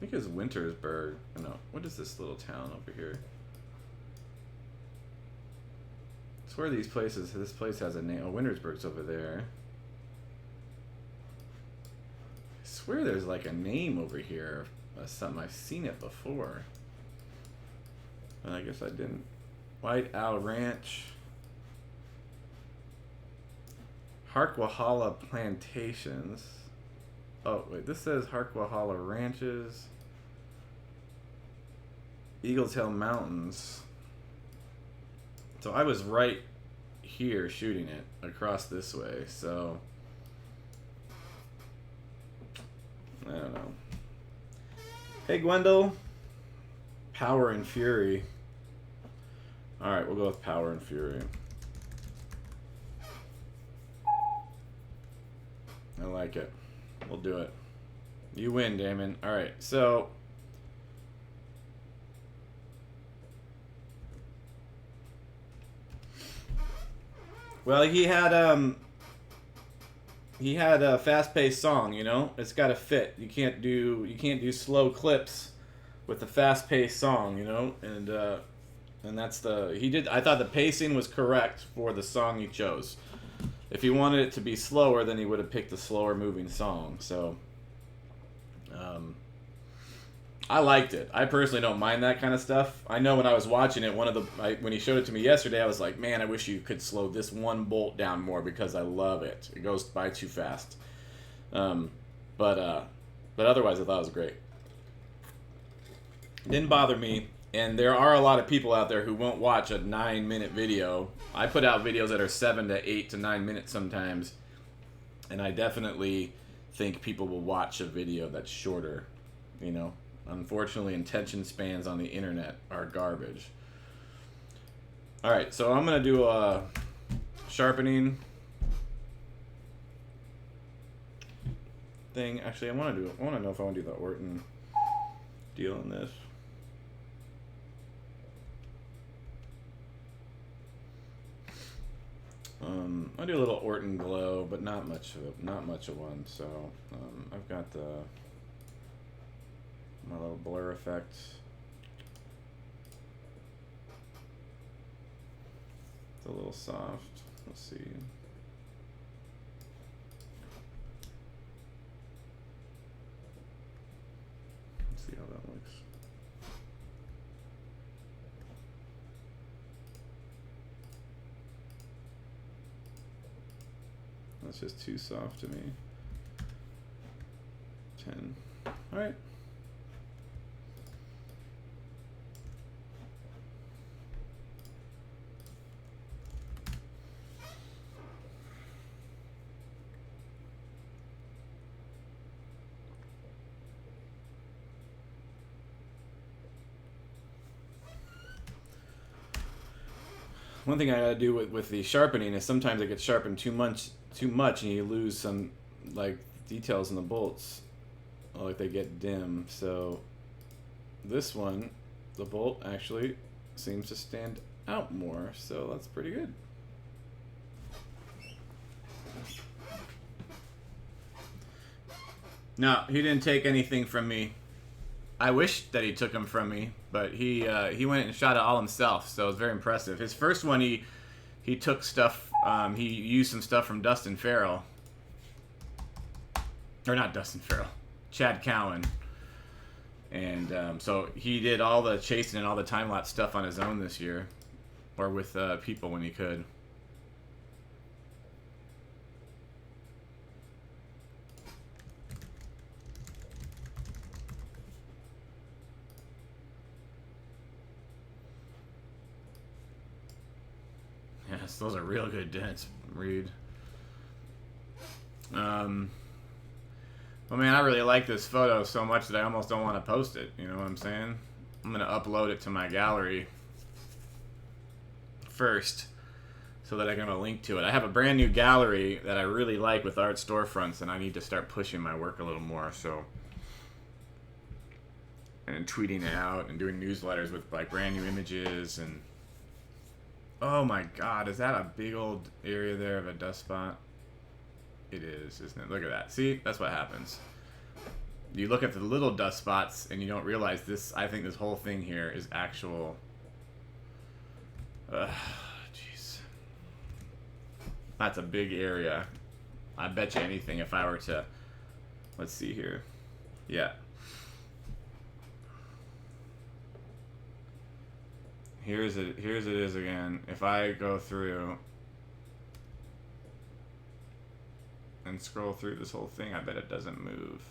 think it's Wintersburg. No, what is this little town over here? It's where these places. This place has a name. Oh, Wintersburg's over there. I swear there's like a name over here. Something I've seen it before. And I guess I didn't. White Owl Ranch. Harquahala Plantations. Oh, wait. This says Harquahala Ranches. Eagle Tail Mountains. So I was right here shooting it across this way, so I don't know. Hey Gwendol. Power and Fury. Alright, we'll go with Power and Fury. I like it. We'll do it. You win, Damon. Alright, so well, he had a fast-paced song, you know? It's got to fit. You can't do slow clips with a fast-paced song, you know? And that's I thought the pacing was correct for the song he chose. If he wanted it to be slower, then he would have picked the slower moving song. So I liked it. I personally don't mind that kind of stuff. I know when I was watching it, when he showed it to me yesterday, I was like, man, I wish you could slow this one bolt down more because I love it. It goes by too fast. But otherwise, I thought it was great. It didn't bother me. And there are a lot of people out there who won't watch a 9-minute video. I put out videos that are 7 to 8 to 9 minutes sometimes. And I definitely think people will watch a video that's shorter, you know. Unfortunately, attention spans on the internet are garbage. Alright, so I'm going to do a sharpening thing. Actually, I want to know if I want to do the Orton deal on this. I'll do a little Orton glow, but not much of one. So I've got my little blur effect. It's a little soft. Let's see. Let's see how that looks. That's just too soft to me. 10. All right. One thing I gotta do with the sharpening is sometimes it gets sharpened too much, and you lose some like details in the bolts, like they get dim. So this one, the bolt actually seems to stand out more, so that's pretty good. No, he didn't take anything from me. I wish that he took them from me, but he went and shot it all himself, so it was very impressive. His first one, he took stuff, he used some stuff from Dustin Farrell. Or not Dustin Farrell, Chad Cowan. And so he did all the chasing and all the time-lapse stuff on his own this year, or with people when he could. Yes, those are real good dents, Reed. Well, man, I really like this photo so much that I almost don't want to post it. You know what I'm saying? I'm going to upload it to my gallery first so that I can have a link to it. I have a brand new gallery that I really like with art storefronts, and I need to start pushing my work a little more. So, and tweeting it out and doing newsletters with like brand new images. And oh my God, is that a big old area there of a dust spot? It is, isn't it? Look at that. See, that's what happens. You look at the little dust spots and you don't realize this. I think this whole thing here is actual. Jeez. That's a big area. I bet you anything if I were to. Let's see here. Yeah. Here's it is again. If I go through and scroll through this whole thing, I bet it doesn't move.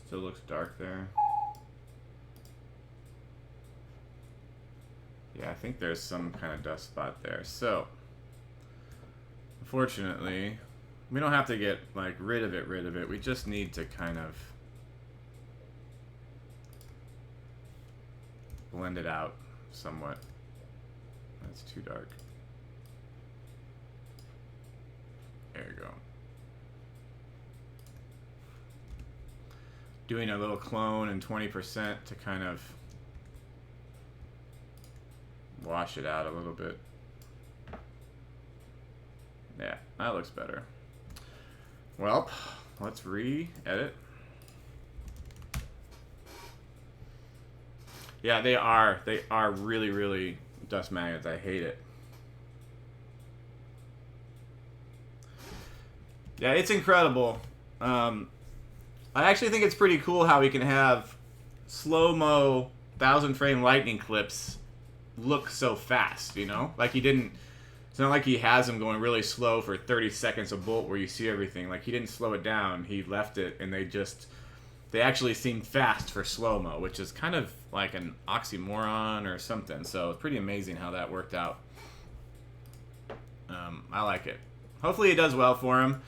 Still looks dark there. Yeah, I think there's some kind of dust spot there. So, unfortunately, we don't have to get like rid of it. We just need to kind of blend it out somewhat. That's too dark. There you go. Doing a little clone and 20% to kind of wash it out a little bit. Yeah, that looks better. Well, let's re-edit. Yeah, they are really, really dust magnets. I hate it. Yeah, it's incredible. I actually think it's pretty cool how we can have slow-mo 1,000-frame lightning clips look so fast, you know? Like he didn't... It's not like he has them going really slow for 30 seconds a bolt where you see everything. Like he didn't slow it down. He left it and they actually seem fast for slow-mo, which is kind of like an oxymoron or something. So it's pretty amazing how that worked out. I like it. Hopefully it does well for him.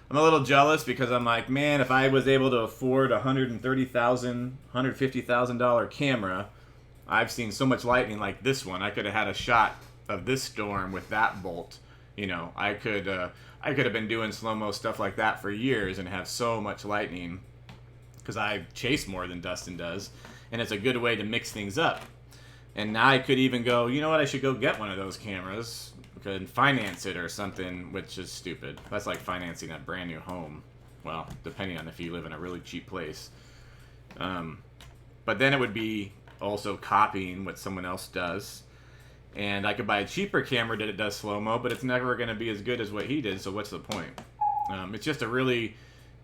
I'm a little jealous because I'm like, man, if I was able to afford a $130,000, $150,000 camera, I've seen so much lightning like this one. I could have had a shot of this storm with that bolt. You know, I could have been doing slow-mo stuff like that for years and have so much lightning because I chase more than Dustin does, and it's a good way to mix things up. And now I could even go, you know what, I should go get one of those cameras and finance it or something, which is stupid. That's like financing a brand new home. Well, depending on if you live in a really cheap place. But then it would be also copying what someone else does. And I could buy a cheaper camera that it does slow-mo, but it's never going to be as good as what he did, so what's the point? It's just a really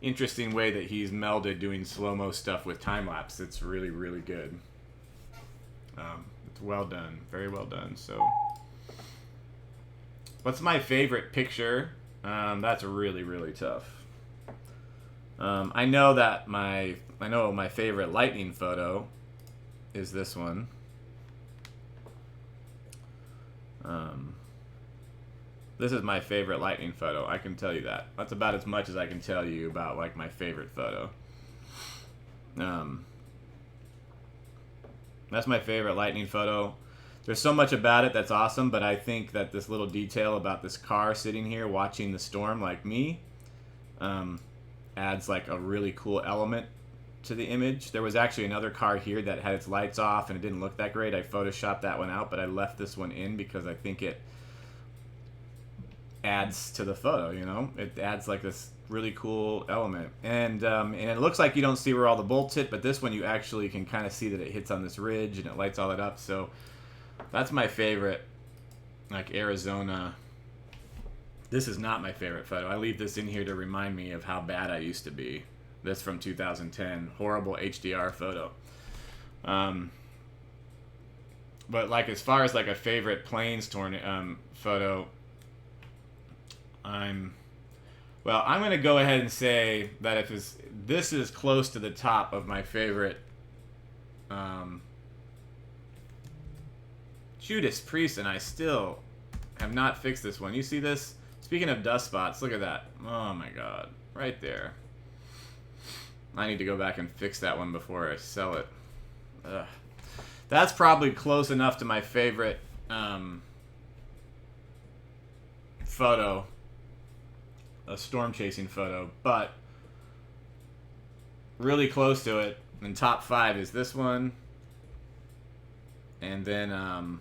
interesting way that he's melded doing slow-mo stuff with time-lapse. It's really, really good. It's well done. Very well done. So, what's my favorite picture? That's really, really tough. I know my favorite lightning photo is this one. This is my favorite lightning photo. I can tell you that. That's about as much as I can tell you about like my favorite photo. That's my favorite lightning photo. There's so much about it that's awesome, but I think that this little detail about this car sitting here watching the storm like me adds like a really cool element to the image. There was actually another car here that had its lights off and it didn't look that great. I photoshopped that one out, but I left this one in because I think it adds to the photo, you know? It adds like this really cool element. And it looks like you don't see where all the bolts hit, but this one you actually can kind of see that it hits on this ridge and it lights all that up. So that's my favorite, like Arizona. This is not my favorite photo. I leave this in here to remind me of how bad I used to be. This from 2010, horrible HDR photo. But like as far as like a favorite planes photo, I'm gonna go ahead and say that this is close to the top of my favorite. Judas Priest, and I still have not fixed this one. You see this? Speaking of dust spots, look at that. Oh my god, right there. I need to go back and fix that one before I sell it. Ugh. That's probably close enough to my favorite photo, a storm chasing photo, but really close to it. And top 5 is this one, and then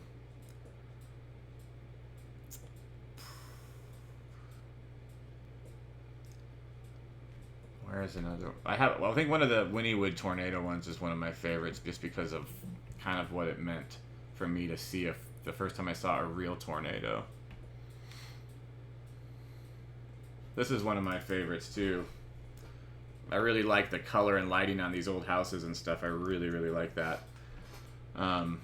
where's another? I think one of the Wynnewood tornado ones is one of my favorites, just because of kind of what it meant for me to see the first time I saw a real tornado. This is one of my favorites too. I really like the color and lighting on these old houses and stuff. I really, really like that. And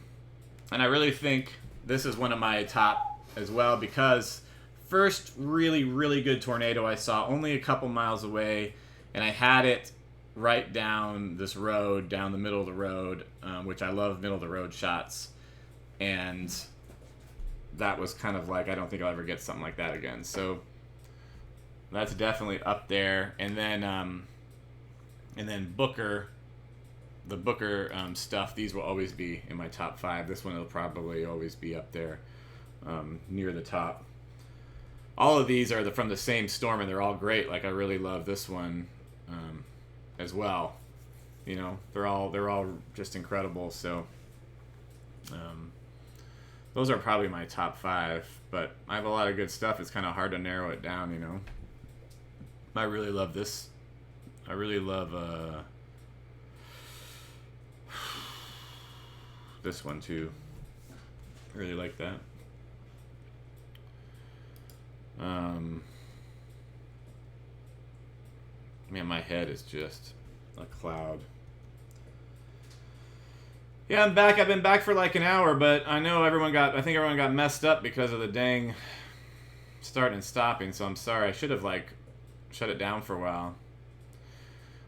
I really think this is one of my top as well, because first really, really good tornado I saw only a couple miles away, and I had it right down this road, down the middle of the road, which I love middle of the road shots. and that was kind of like, I don't think I'll ever get something like that again. So that's definitely up there. And then Booker, the Booker stuff, these will always be in my top 5. This one will probably always be up there, near the top. All of these are from the same storm, and they're all great. Like, I really love this one as well. You know, they're all just incredible. So those are probably my top 5. But I have a lot of good stuff. It's kind of hard to narrow it down, you know. I really love this. I really love this one too. I really like that. Man, my head is just a cloud. Yeah, I'm back. I've been back for like an hour, but I know I think everyone got messed up because of the dang starting and stopping, so I'm sorry. I should have like shut it down for a while.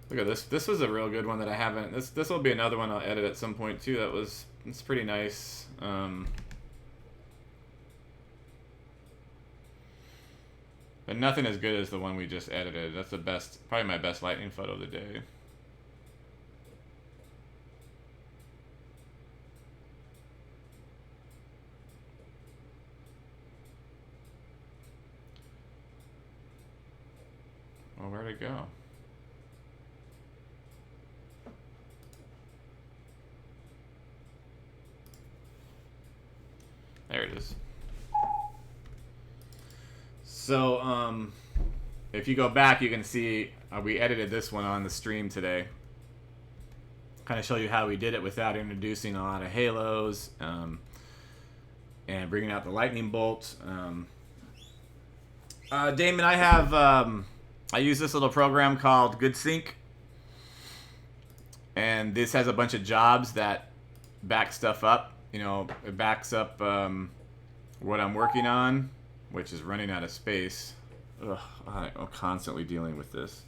Look at this. This was a real good one that I haven't. This will be another one I'll edit at some point too. It's pretty nice. But nothing as good as the one we just edited. That's the best, probably my best lightning photo of the day. Well, where'd it go? There it is. So, if you go back, you can see we edited this one on the stream today. Kind of show you how we did it without introducing a lot of halos, and bringing out the lightning bolt. Damon, I have I use this little program called GoodSync, and this has a bunch of jobs that back stuff up. You know, it backs up what I'm working on, which is running out of space. Ugh, I'm constantly dealing with this.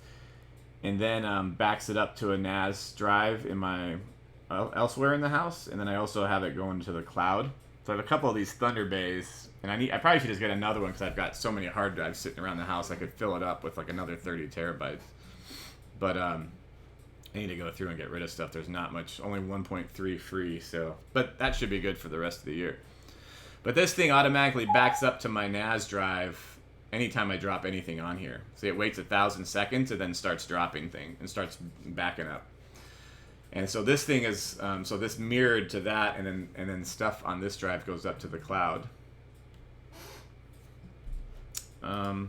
And then backs it up to a NAS drive in my elsewhere in the house, and then I also have it going to the cloud. So I have a couple of these Thunder Bays, and I probably should just get another one because I've got so many hard drives sitting around the house. I could fill it up with like another 30 terabytes. But I need to go through and get rid of stuff. There's not much, only 1.3 free, so. But that should be good for the rest of the year. But this thing automatically backs up to my NAS drive anytime I drop anything on here. See, it waits 1,000 seconds and then starts dropping things and starts backing up. And so this thing is, so this mirrored to that, and then stuff on this drive goes up to the cloud. All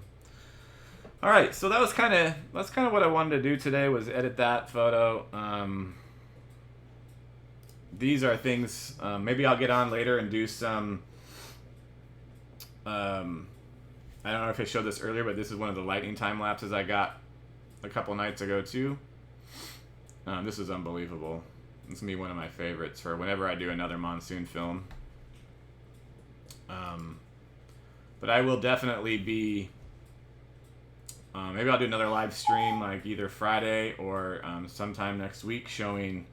right, so that's kind of what I wanted to do today, was edit that photo. These are things, maybe I'll get on later and do some, I don't know if I showed this earlier, but this is one of the lightning time lapses I got a couple nights ago too. This is unbelievable. This is gonna be one of my favorites for whenever I do another monsoon film. But I will definitely be, maybe I'll do another live stream like either Friday or sometime next week showing,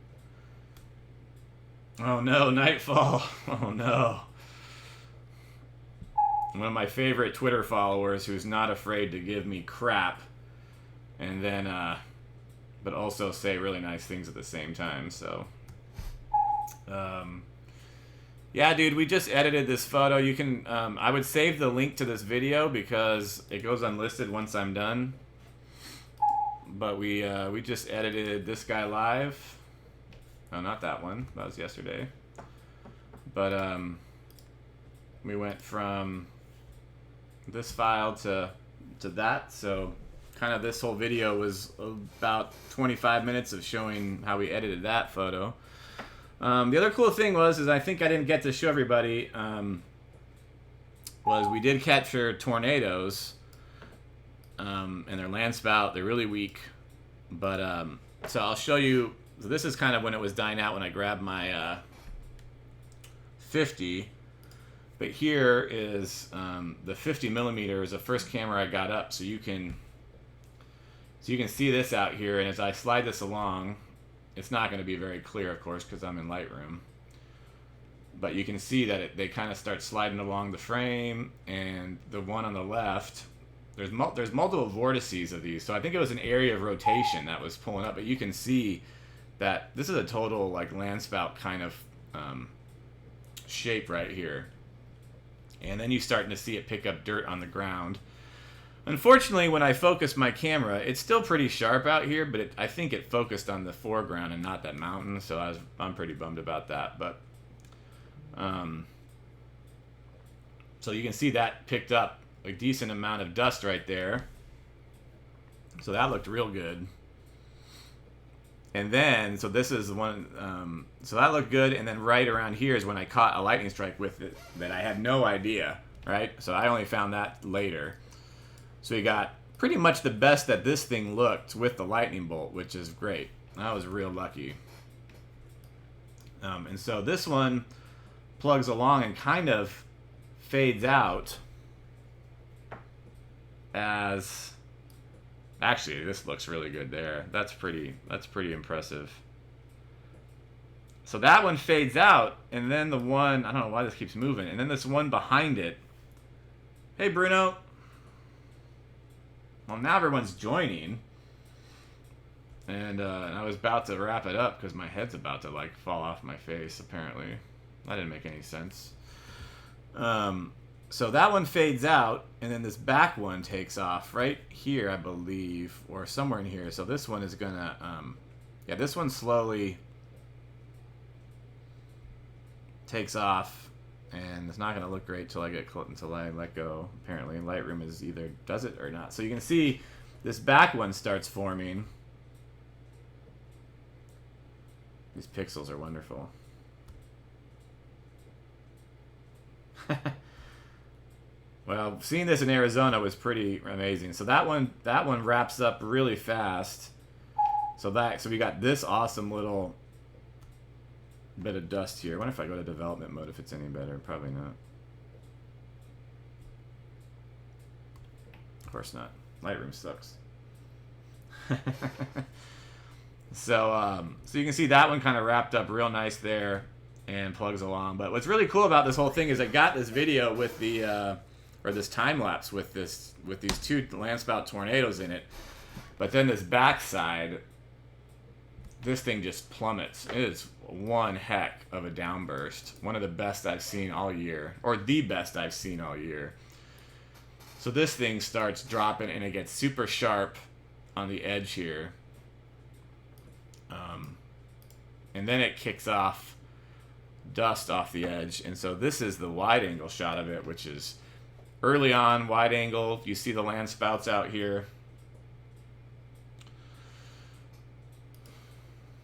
oh no, Nightfall, oh no. One of my favorite Twitter followers who's not afraid to give me crap, and then, but also say really nice things at the same time, so. Yeah, dude, we just edited this photo. You can, I would save the link to this video because it goes unlisted once I'm done. But we just edited this guy live. No, not that one. That was yesterday. But we went from this file to that. So kind of this whole video was about 25 minutes of showing how we edited that photo. The other cool thing is I think I didn't get to show everybody, was we did capture tornadoes, and their land spout, they're really weak, but, so I'll show you, so this is kind of when it was dying out when I grabbed my, 50, but here is, the 50 millimeter is the first camera I got up, so you can see this out here, and as I slide this along, it's not going to be very clear, of course, because I'm in Lightroom. but you can see that they kind of start sliding along the frame, and the one on the left, there's multiple vortices of these, so I think it was an area of rotation that was pulling up, but you can see that this is a total like landspout kind of shape right here. And then you're starting to see it pick up dirt on the ground. Unfortunately, when I focus my camera, it's still pretty sharp out here, but I think it focused on the foreground and not that mountain, so I'm pretty bummed about that. But so you can see that picked up a decent amount of dust right there. So that looked real good. And then, so this is the one, so that looked good, and then right around here is when I caught a lightning strike with it that I had no idea, right? So I only found that later. So we got pretty much the best that this thing looked with the lightning bolt, which is great. I was real lucky. And so this one plugs along and kind of fades out as... Actually, this looks really good there. That's pretty impressive. So that one fades out, and then the one, I don't know why this keeps moving, and then this one behind it. Hey, Bruno. Well, now everyone's joining. And I was about to wrap it up because my head's about to, like, fall off my face, apparently. That didn't make any sense. So that one fades out, and then this back one takes off right here, I believe, or somewhere in here. So this one is gonna, yeah, this one slowly takes off, and it's not gonna look great until I let go. Apparently, Lightroom is either does it or not. So you can see this back one starts forming. These pixels are wonderful. Well, seeing this in Arizona was pretty amazing. So that one wraps up really fast. So we got this awesome little bit of dust here. I wonder if I go to development mode if it's any better. Probably not. Of course not. Lightroom sucks. So you can see that one kind of wrapped up real nice there and plugs along. But what's really cool about this whole thing is I got this video with the or this time lapse with these two landspout tornadoes in it, but then this backside, this thing just plummets. It is one heck of a downburst. One of the best I've seen all year, or the best I've seen all year. So this thing starts dropping and it gets super sharp on the edge here. And then it kicks off dust off the edge. And so this is the wide angle shot of it, which is early on, wide angle. You see the land spouts out here.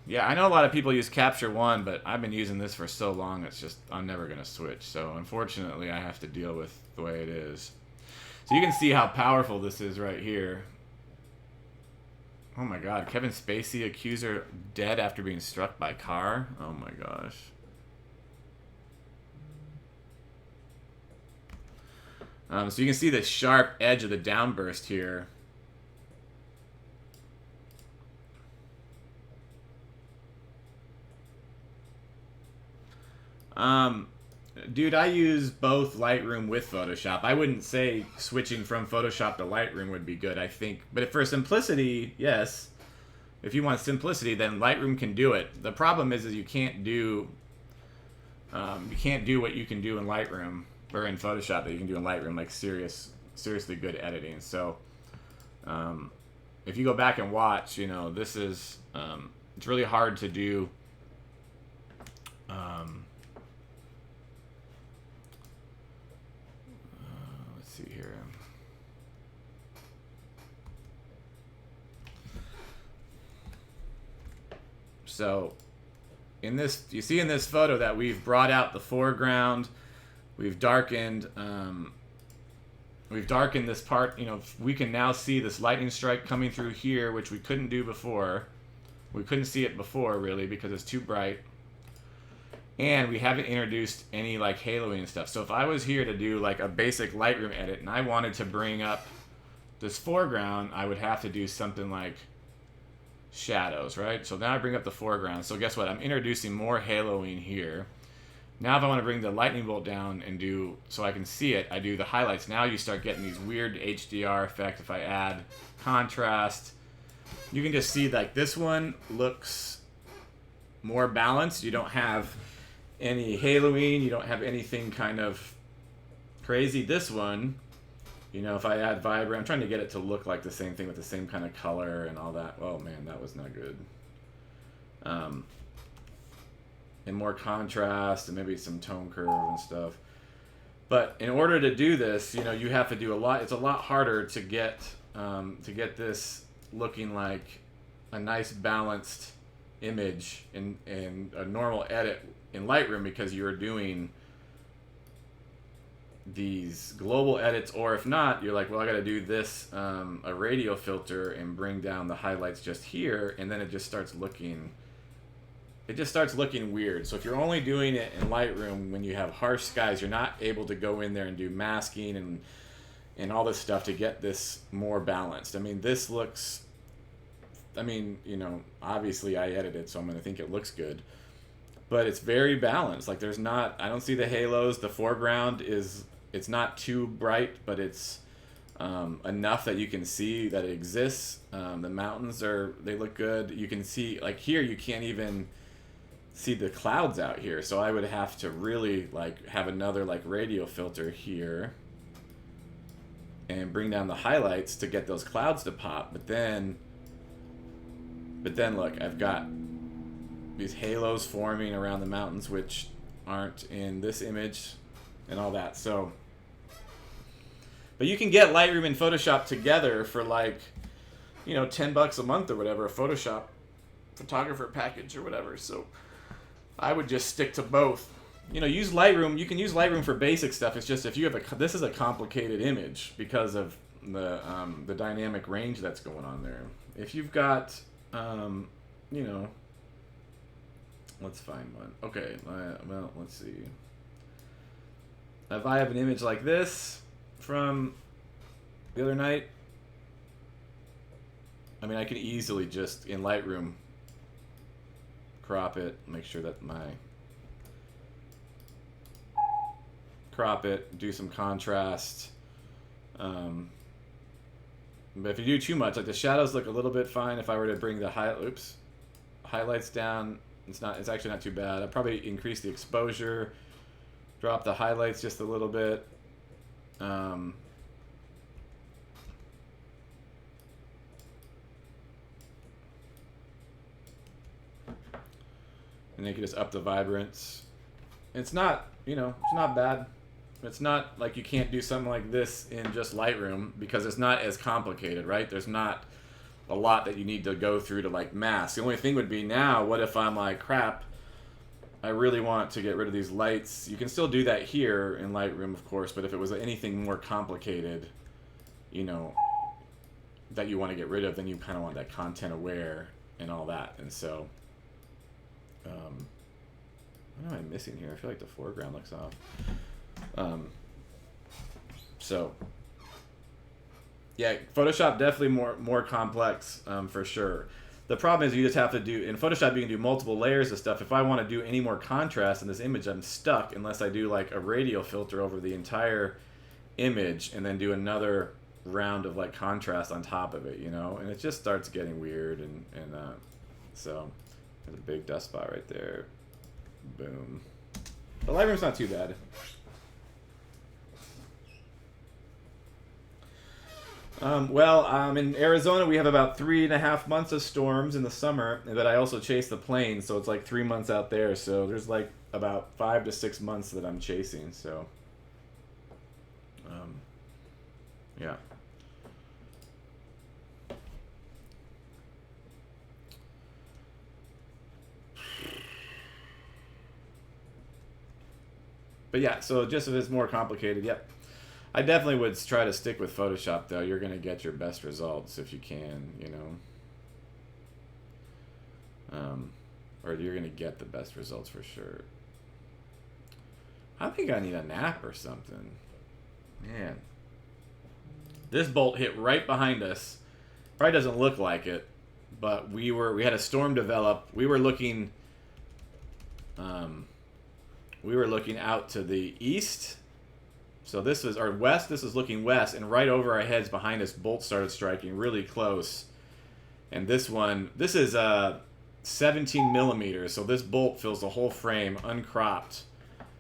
Yeah, I know a lot of people use Capture One, but I've been using this for so long, it's just, I'm never going to switch. So unfortunately, I have to deal with the way it is. So you can see how powerful this is right here. Oh my god, Kevin Spacey, accuser, dead after being struck by car? Oh my gosh. So you can see the sharp edge of the downburst here. Dude, I use both Lightroom with Photoshop. I wouldn't say switching from Photoshop to Lightroom would be good, I think. But for simplicity, yes. If you want simplicity, then Lightroom can do it. The problem is you can't do what you can do in Lightroom or in Photoshop that you can do in Lightroom, like seriously good editing. So if you go back and watch, you know, this is it's really hard to do. Let's see here. So in this, you see in this photo that we've brought out the foreground, we've darkened this part. You know, we can now see this lightning strike coming through here, which we couldn't do before. We couldn't see it before, really, because it's too bright. And we haven't introduced any, like, haloing and stuff. So if I was here to do, like, a basic Lightroom edit, and I wanted to bring up this foreground, I would have to do something like shadows, right? So now I bring up the foreground. So guess what? I'm introducing more haloing here. Now if I want to bring the lightning bolt down and do, so I can see it, I do the highlights. Now you start getting these weird HDR effect if I add contrast. You can just see like this one looks more balanced. You don't have any haloing, you don't have anything kind of crazy. This one, you know, if I add vibrant, I'm trying to get it to look like the same thing with the same kind of color and all that. Oh man, that was not good. And more contrast and maybe some tone curve and stuff. But in order to do this, you know, you have to do a lot. It's a lot harder to get this looking like a nice balanced image in a normal edit in Lightroom, because you're doing these global edits, or if not, you're like, well, I got to do this a radio filter and bring down the highlights just here, and then it just starts looking weird. So if you're only doing it in Lightroom when you have harsh skies, you're not able to go in there and do masking and all this stuff to get this more balanced. I mean, this looks, I mean, you know, obviously I edited, so I'm going to think it looks good. But it's very balanced. Like there's not, I don't see the halos. The foreground is, it's not too bright, but it's enough that you can see that it exists. The mountains they look good. You can see, like here, you can't even see the clouds out here. So I would have to really like have another like radio filter here and bring down the highlights to get those clouds to pop. But then look, I've got these halos forming around the mountains, which aren't in this image and all that. So, but you can get Lightroom and Photoshop together for like, you know, $10 a month or whatever, a Photoshop photographer package or whatever. So I would just stick to both. You know, use Lightroom. You can use Lightroom for basic stuff. It's just if you have this is a complicated image because of the dynamic range that's going on there. If you've got, you know, let's find one. Okay, well, let's see. If I have an image like this from the other night, I mean, I can easily just, in Lightroom, crop it, make sure that crop it, do some contrast. But if you do too much, like the shadows look a little bit fine. If I were to bring the highlights down, it's actually not too bad. I'd probably increase the exposure, drop the highlights just a little bit. And then you can just up the vibrance. It's not, you know, it's not bad. It's not like you can't do something like this in just Lightroom because it's not as complicated, right? There's not a lot that you need to go through to like mask. The only thing would be now, what if I'm like, crap, I really want to get rid of these lights. You can still do that here in Lightroom, of course, but if it was anything more complicated, you know, that you want to get rid of, then you kind of want that content aware and all that. And so, what am I missing here? I feel like the foreground looks off. So, yeah, Photoshop definitely more complex for sure. The problem is you just have to do, in Photoshop you can do multiple layers of stuff. If I want to do any more contrast in this image, I'm stuck unless I do like a radial filter over the entire image and then do another round of like contrast on top of it, you know? And it just starts getting weird and so there's a big dust spot right there. Boom. The Lightroom's not too bad. In Arizona, we have about 3.5 months of storms in the summer, but I also chase the plains, so it's like 3 months out there. So there's like about 5 to 6 months that I'm chasing. So, yeah. But yeah, so just if it's more complicated, yep. I definitely would try to stick with Photoshop, though. You're going to get your best results if you can, you know. Or you're going to get the best results for sure. I think I need a nap or something. Man. This bolt hit right behind us. Probably doesn't look like it, but we had a storm develop. We were looking we were looking out to the east. So this was our west. This was looking west, and right over our heads behind us, bolts started striking really close. And this one, this is 17 millimeters. So this bolt fills the whole frame, uncropped,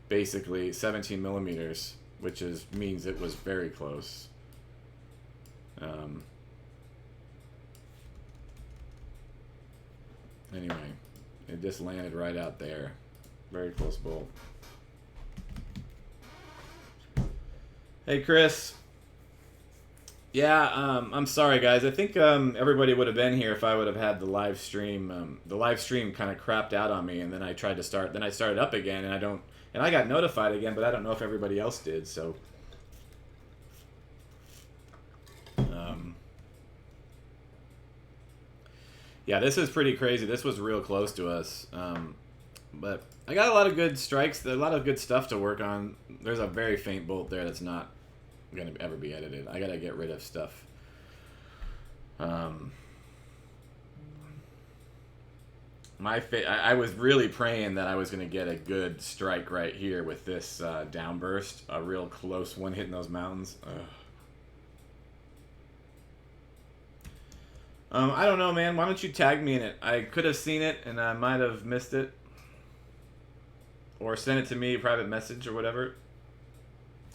basically 17 millimeters, which means it was very close. Anyway, it just landed right out there. Very close bolt. Hey, Chris. Yeah, I'm sorry, guys. I think everybody would have been here if I would have had the live stream. The live stream kind of crapped out on me, and then I tried to start. Then I started up again, and I got notified again, but I don't know if everybody else did. So, yeah, this is pretty crazy. This was real close to us, but I got a lot of good strikes. There's a lot of good stuff to work on. There's a very faint bolt there that's not going to ever be edited. I got to get rid of stuff. I was really praying that I was going to get a good strike right here with this downburst, a real close one hitting those mountains. I don't know, man. Why don't you tag me in it? I could have seen it, and I might have missed it. Or send it to me, private message or whatever.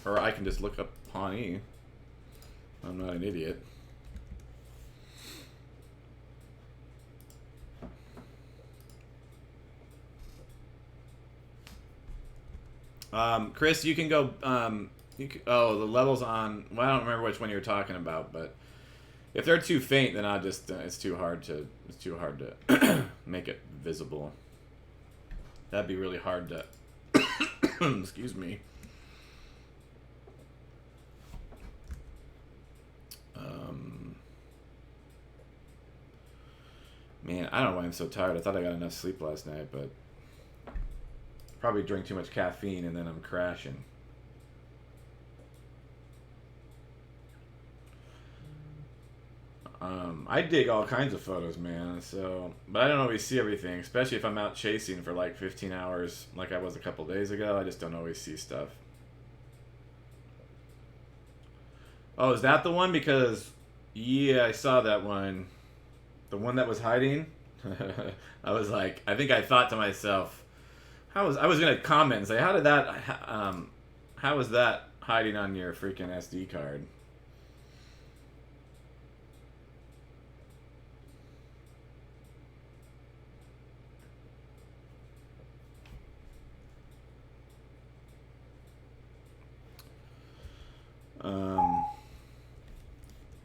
Or I can just look up Pawnee. I'm not an idiot. Chris, you can go. Oh, the levels on. Well, I don't remember which one you're talking about, but if they're too faint, then I'll just. It's too hard to make it visible. That'd be really hard to. Excuse me. Man, I don't know why I'm so tired. I thought I got enough sleep last night, but probably drank too much caffeine and then I'm crashing. I dig all kinds of photos, man. So, but I don't always see everything, especially if I'm out chasing for like 15 hours, like I was a couple days ago. I just don't always see stuff. Oh, is that the one? Because yeah, I saw that one. The one that was hiding. I was like, I think I thought to myself, I was gonna comment and say, how was that hiding on your freaking SD card?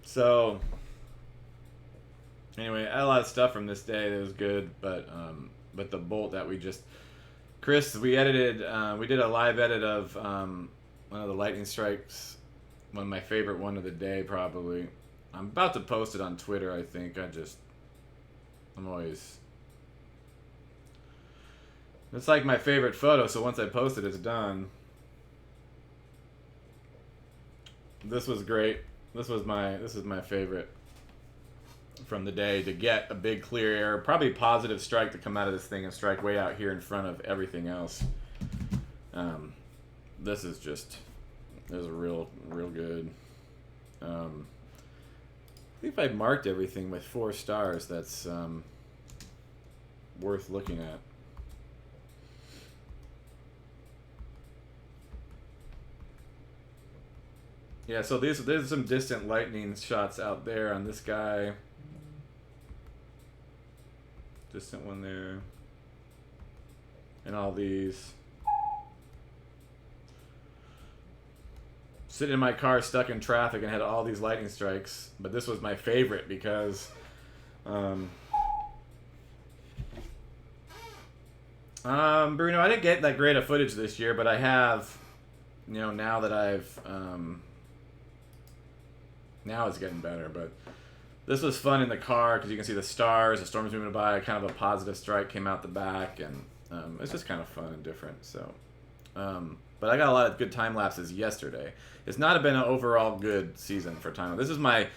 So anyway, I had a lot of stuff from this day that was good, but the bolt that Chris, we edited, we did a live edit of one of the lightning strikes, my favorite one of the day probably. I'm about to post it on Twitter, I think. It's like my favorite photo, so once I post it, it's done. This was great. This is my favorite from the day, to get a big clear air, probably positive strike to come out of this thing and strike way out here in front of everything else. This is real good. I think if I marked everything with 4 stars, that's worth looking at. Yeah, so there's some distant lightning shots out there on this guy. Distant one there. And all these. Sitting in my car stuck in traffic and had all these lightning strikes. But this was my favorite because Bruno, I didn't get that great of footage this year, but I have, now that I've now it's getting better, but this was fun in the car because you can see the stars, the storm's moving by, kind of a positive strike came out the back, and it's just kind of fun and different. So, but I got a lot of good time lapses yesterday. It's not been an overall good season for time. This is my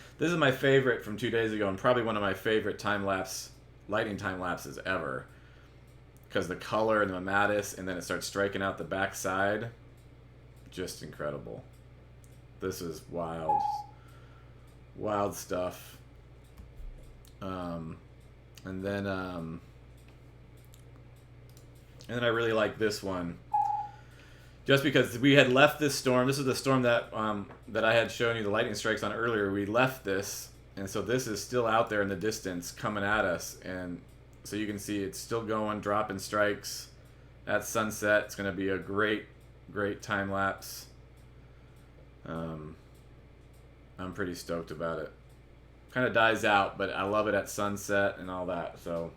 favorite from 2 days ago, and probably one of my favorite lightning time lapses ever. because the color and the Matis, and then it starts striking out the back side. Just incredible. This is wild. Wild stuff. And then I really like this one. Just because we had left this storm. This is the storm that that I had shown you the lightning strikes on earlier. We left this, and so this is still out there in the distance coming at us. And so you can see it's still going, dropping strikes at sunset. It's going to be a great time lapse. I'm pretty stoked about it. Kind of dies out, but I love it at sunset and all that. So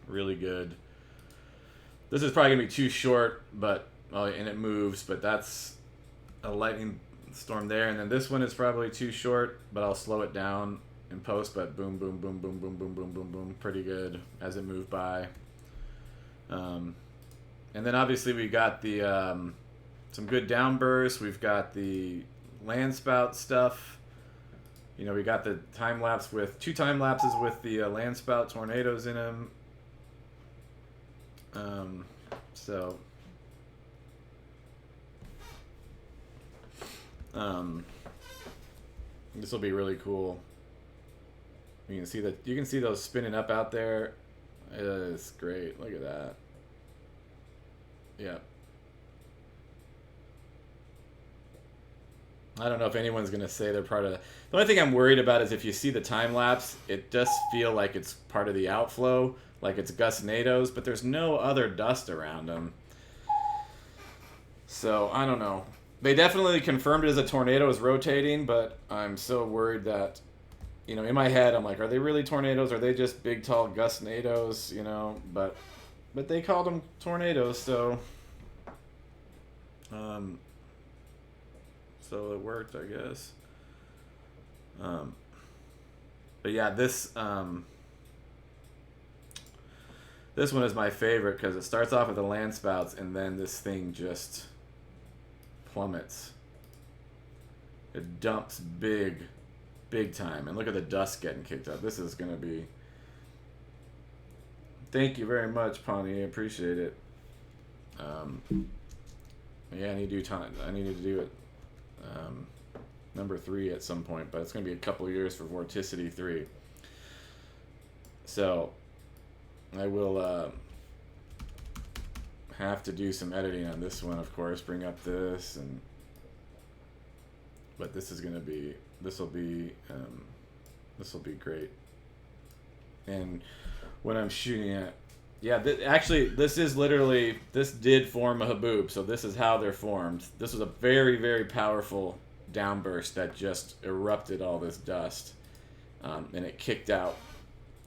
really good. This is probably gonna be too short, but and it moves, but that's a lightning storm there. And then this one is probably too short, but I'll slow it down in post. But boom, boom, boom, boom, boom, boom, boom, boom, boom, pretty good as it moved by. And then obviously we got the some good downbursts. We've got the land spout stuff. You know, we got the time lapse with 2 time lapses with the land spout tornadoes in them. So this will be really cool. You can see that, you can see those spinning up out there. It's great. Look at that. Yeah. I don't know if anyone's gonna say they're part of the only thing I'm worried about is if you see the time lapse, it does feel like it's part of the outflow, like it's gustnadoes, but there's no other dust around them. So I don't know. They definitely confirmed it as a tornado is rotating, but I'm so worried that, you know, in my head I'm like, are they really tornadoes? Are they just big tall gustnadoes? You know, but they called them tornadoes, so so it worked, I guess. But yeah, this this one is my favorite because it starts off with the land spouts and then this thing just plummets. It dumps big time. And look at the dust getting kicked up. This is going to be... Thank you very much, Pawnee. I appreciate it. Yeah, I need to do time. I need to do it number 3 at some point, but it's going to be a couple years for Vorticity 3. So I will have to do some editing on this one, of course, bring up this, and but this is going to be, this will be great. And when I'm shooting it, yeah, actually, this is literally, this did form a haboob, so this is how they're formed. This was a very, very powerful downburst that just erupted all this dust, and it kicked out.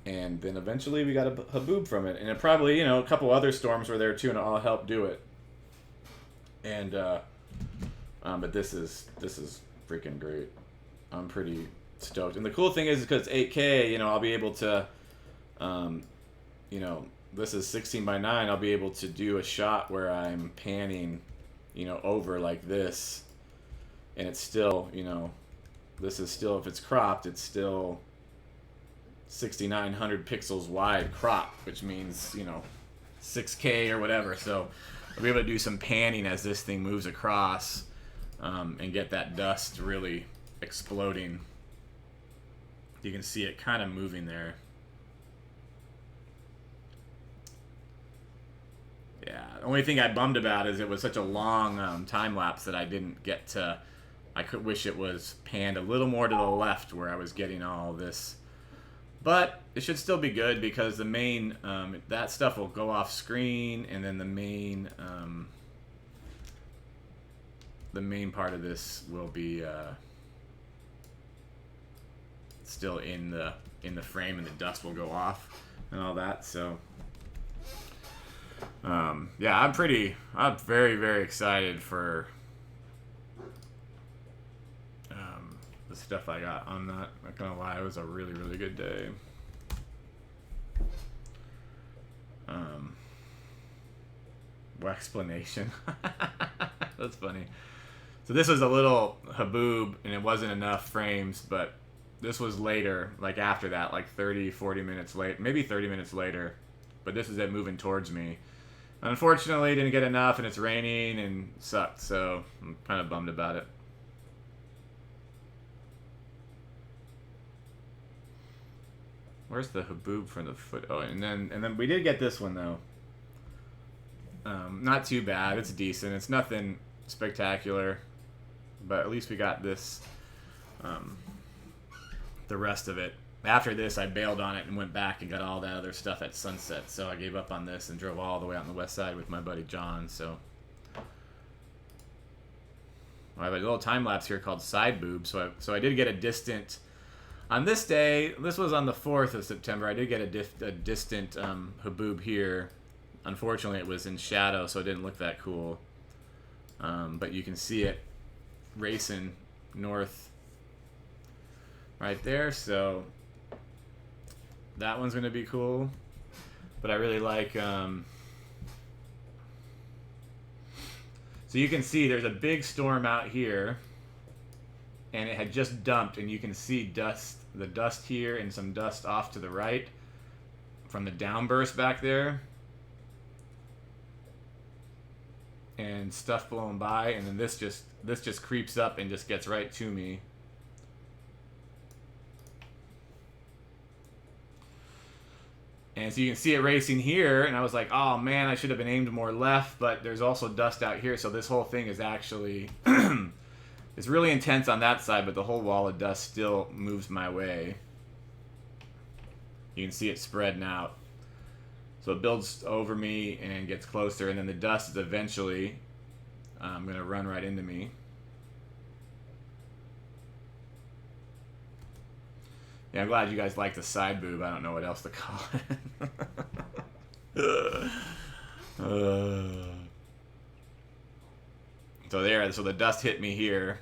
And then eventually we got a haboob from it. And it probably, you know, a couple other storms were there too, and it all helped do it. And, but this is freaking great. I'm pretty stoked. And the cool thing is, because it's 8K, you know, I'll be able to, you know, this is 16:9. I'll be able to do a shot where I'm panning, you know, over like this. And it's still, you know, this is still, if it's cropped, it's still 6,900 pixels wide crop, which means, you know, 6K or whatever. So I'll be able to do some panning as this thing moves across, and get that dust really exploding. You can see it kind of moving there. Yeah, the only thing I bummed about is it was such a long time lapse that I didn't get to. I could wish it was panned a little more to the left where I was getting all this. But it should still be good because the main, that stuff will go off screen, and then the main part of this will be still in the frame, and the dust will go off and all that. So yeah, I'm very, very excited for the stuff I got. I'm not gonna lie, it was a really, really good day. Explanation. That's funny. So this was a little haboob, and it wasn't enough frames, but this was later, like after that, like 30, 40 minutes late, maybe 30 minutes later. but this is it moving towards me. Unfortunately, didn't get enough, and it's raining and sucked, so I'm kind of bummed about it. Where's the haboob from the foot? Oh, and then we did get this one though. Not too bad. It's decent. It's nothing spectacular, but at least we got this. The rest of it. After this, I bailed on it and went back and got all that other stuff at sunset. So I gave up on this and drove all the way out on the west side with my buddy John. So I have a little time lapse here called Side Boob. So I did get a distant. On this day, this was on the 4th of September. I did get a distant haboob here. Unfortunately, it was in shadow, so it didn't look that cool. But you can see it racing north right there. So that one's going to be cool. But I really like... so you can see there's a big storm out here. And it had just dumped, and you can see the dust here and some dust off to the right from the downburst back there. And stuff blowing by, and then this just creeps up and just gets right to me. And so you can see it racing here, and I was like, oh man, I should have been aimed more left, but there's also dust out here, so this whole thing is actually... It's really intense on that side, but the whole wall of dust still moves my way. You can see it spreading out. So it builds over me and gets closer, and then the dust is eventually going to run right into me. Yeah, I'm glad you guys like the side boob. I don't know what else to call it. So the dust hit me here.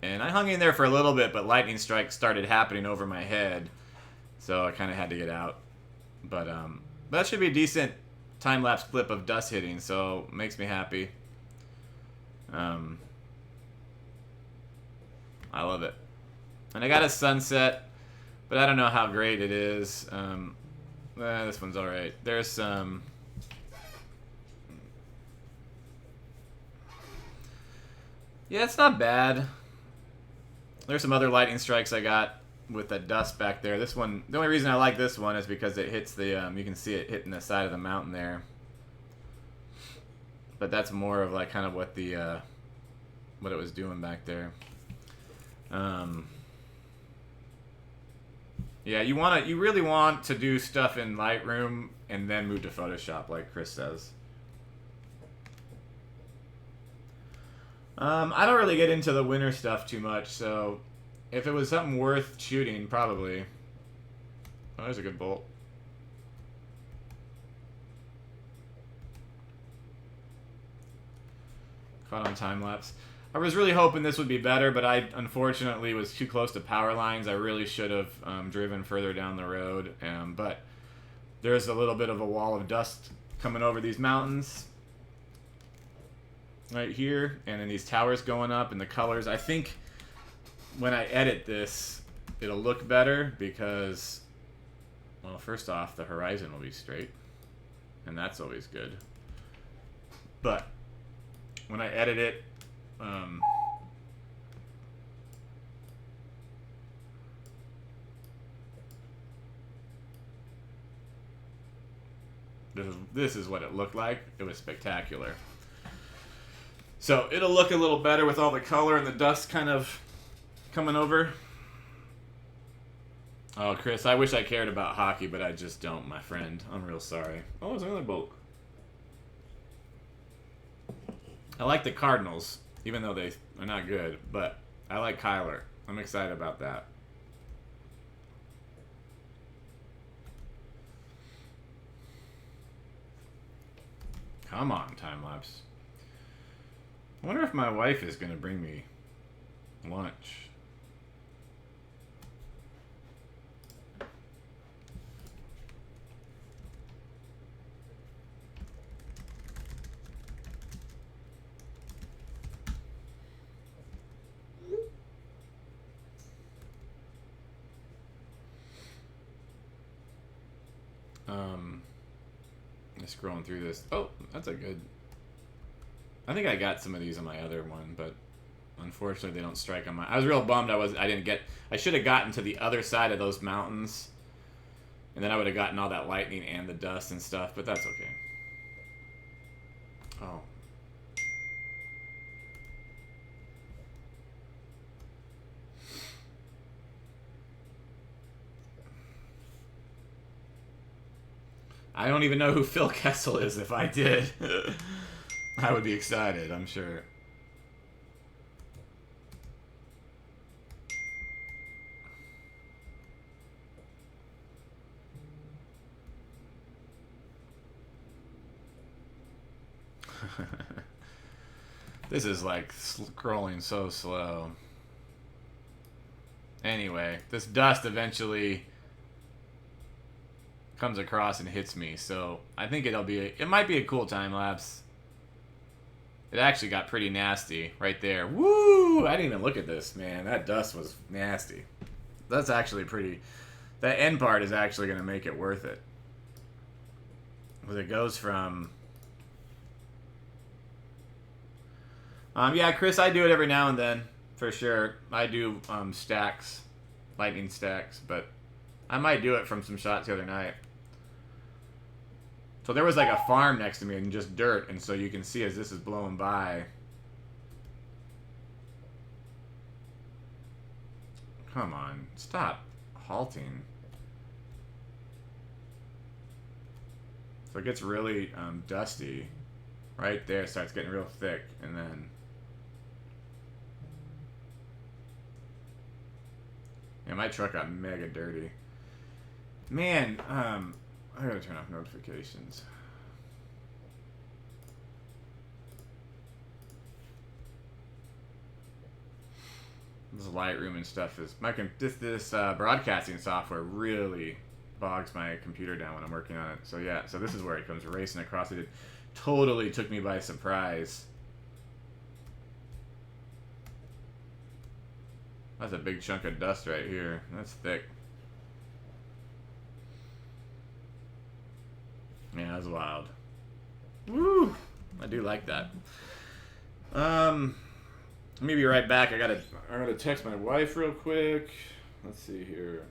And I hung in there for a little bit, but lightning strikes started happening over my head. So I kind of had to get out. But that should be a decent time-lapse clip of dust hitting, so makes me happy. I love it. And I got a sunset, but I don't know how great it is. This one's alright. There's some... Yeah, it's not bad. There's some other lightning strikes I got with that dust back there. This one, the only reason I like this one is because it hits the, you can see it hitting the side of the mountain there. But that's more of like kind of what the, what it was doing back there. Yeah, you really want to do stuff in Lightroom and then move to Photoshop, like Chris says. I don't really get into the winter stuff too much, so if it was something worth shooting, probably. Oh, there's a good bolt. Caught on time lapse. I was really hoping this would be better, but I unfortunately was too close to power lines. I really should have driven further down the road, but there's a little bit of a wall of dust coming over these mountains. Right here, and then these towers going up, and the colors. I think when I edit this, it'll look better because, well, first off, the horizon will be straight, and that's always good. But when I edit it, this is what it looked like. It was spectacular. So it'll look a little better with all the color and the dust kind of coming over. Oh, Chris, I wish I cared about hockey, but I just don't, my friend. I'm real sorry. Oh, there's another bolt. I like the Cardinals, even though they are not good, but I like Kyler. I'm excited about that. Come on, time-lapse. I wonder if my wife is going to bring me lunch. Just scrolling through this. Oh, that's a good... I think I got some of these on my other one, but unfortunately they don't strike on my... I was real bummed I didn't get... I should have gotten to the other side of those mountains, and then I would have gotten all that lightning and the dust and stuff, but that's okay. Oh. I don't even know who Phil Kessel is. If I did, I would be excited, I'm sure. This is like scrolling so slow. Anyway, this dust eventually comes across and hits me, so I think it might be a cool time lapse. It actually got pretty nasty right there. Woo! I didn't even look at this, man. That dust was nasty. That's actually pretty... That end part is actually going to make it worth it. Because it goes from... yeah, Chris, I do it every now and then, for sure. I do stacks, lightning stacks, but I might do it from some shots the other night. So there was like a farm next to me and just dirt, and so you can see as this is blowing by. Come on, stop halting. So it gets really dusty. Right there, it starts getting real thick, and then... Yeah, my truck got mega dirty. Man, I gotta turn off notifications. This Lightroom and stuff is... This broadcasting software really bogs my computer down when I'm working on it. So yeah, so this is where it comes racing across. It totally took me by surprise. That's a big chunk of dust right here. That's thick. Yeah, that's wild. Woo! I do like that. Let me be right back. I gotta text my wife real quick. Let's see here.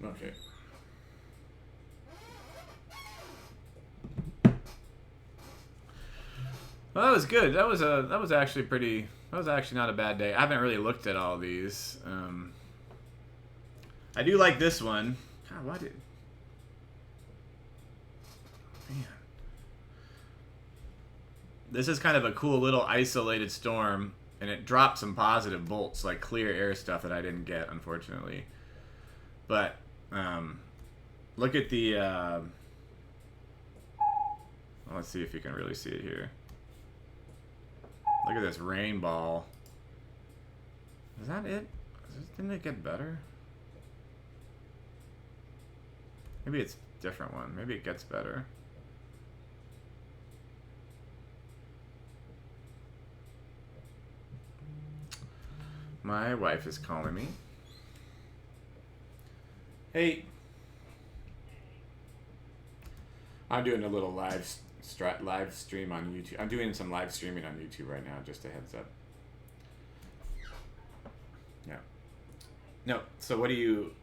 Okay. Well, that was good. That was actually pretty. That was actually not a bad day. I haven't really looked at all these. I do like this one. God, why did? Man. This is kind of a cool little isolated storm, and it dropped some positive bolts, like clear air stuff that I didn't get, unfortunately. But look at the. Let's see if you can really see it here. Look at this rain ball. Is that it? Didn't it get better? Maybe it's a different one. Maybe it gets better. My wife is calling me. Hey. I'm doing a little live stream on YouTube. I'm doing some live streaming on YouTube right now, just a heads up. Yeah. No, so what do you...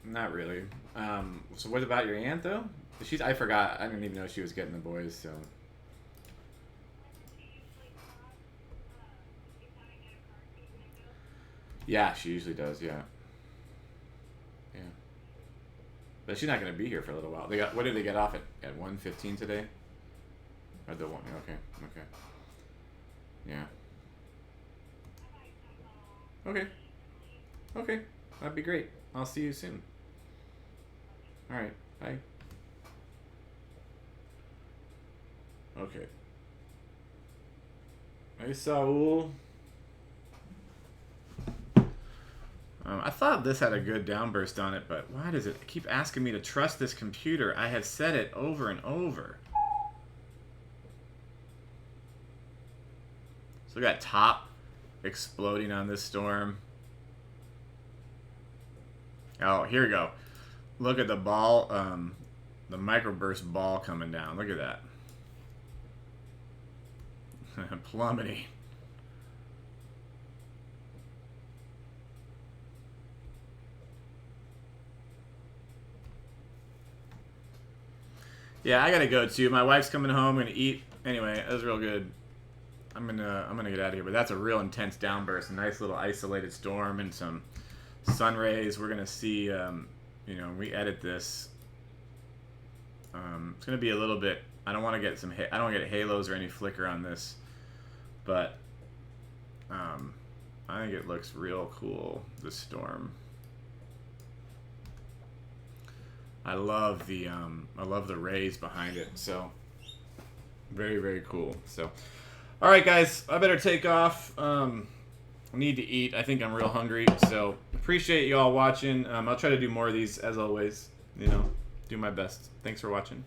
Not really. So what about your aunt, though? I forgot. I didn't even know she was getting the boys, so... Yeah, she usually does, yeah. Yeah. But she's not going to be here for a little while. What did they get off at 1:15 today? Or the one? Okay, okay. Yeah. Okay. Okay, that'd be great. I'll see you soon. All right, bye. Okay. Hey, Saul. I thought this had a good downburst on it, but why does it keep asking me to trust this computer? I have said it over and over. So we got top exploding on this storm. Oh, here we go. Look at the ball, the microburst ball coming down. Look at that. Plummeting. Yeah, I gotta go too. My wife's coming home. I'm gonna eat. Anyway, that was real good. I'm gonna get out of here. But that's a real intense downburst. A nice little isolated storm and some sun rays. We're gonna see. You know, we edit this. It's gonna be a little bit. I don't want to get some. I don't want to get halos or any flicker on this, but I think it looks real cool. This storm. I love the rays behind it. So very, very cool. So, all right, guys, I better take off. I need to eat. I think I'm real hungry. So appreciate you all watching. I'll try to do more of these as always. You know, do my best. Thanks for watching.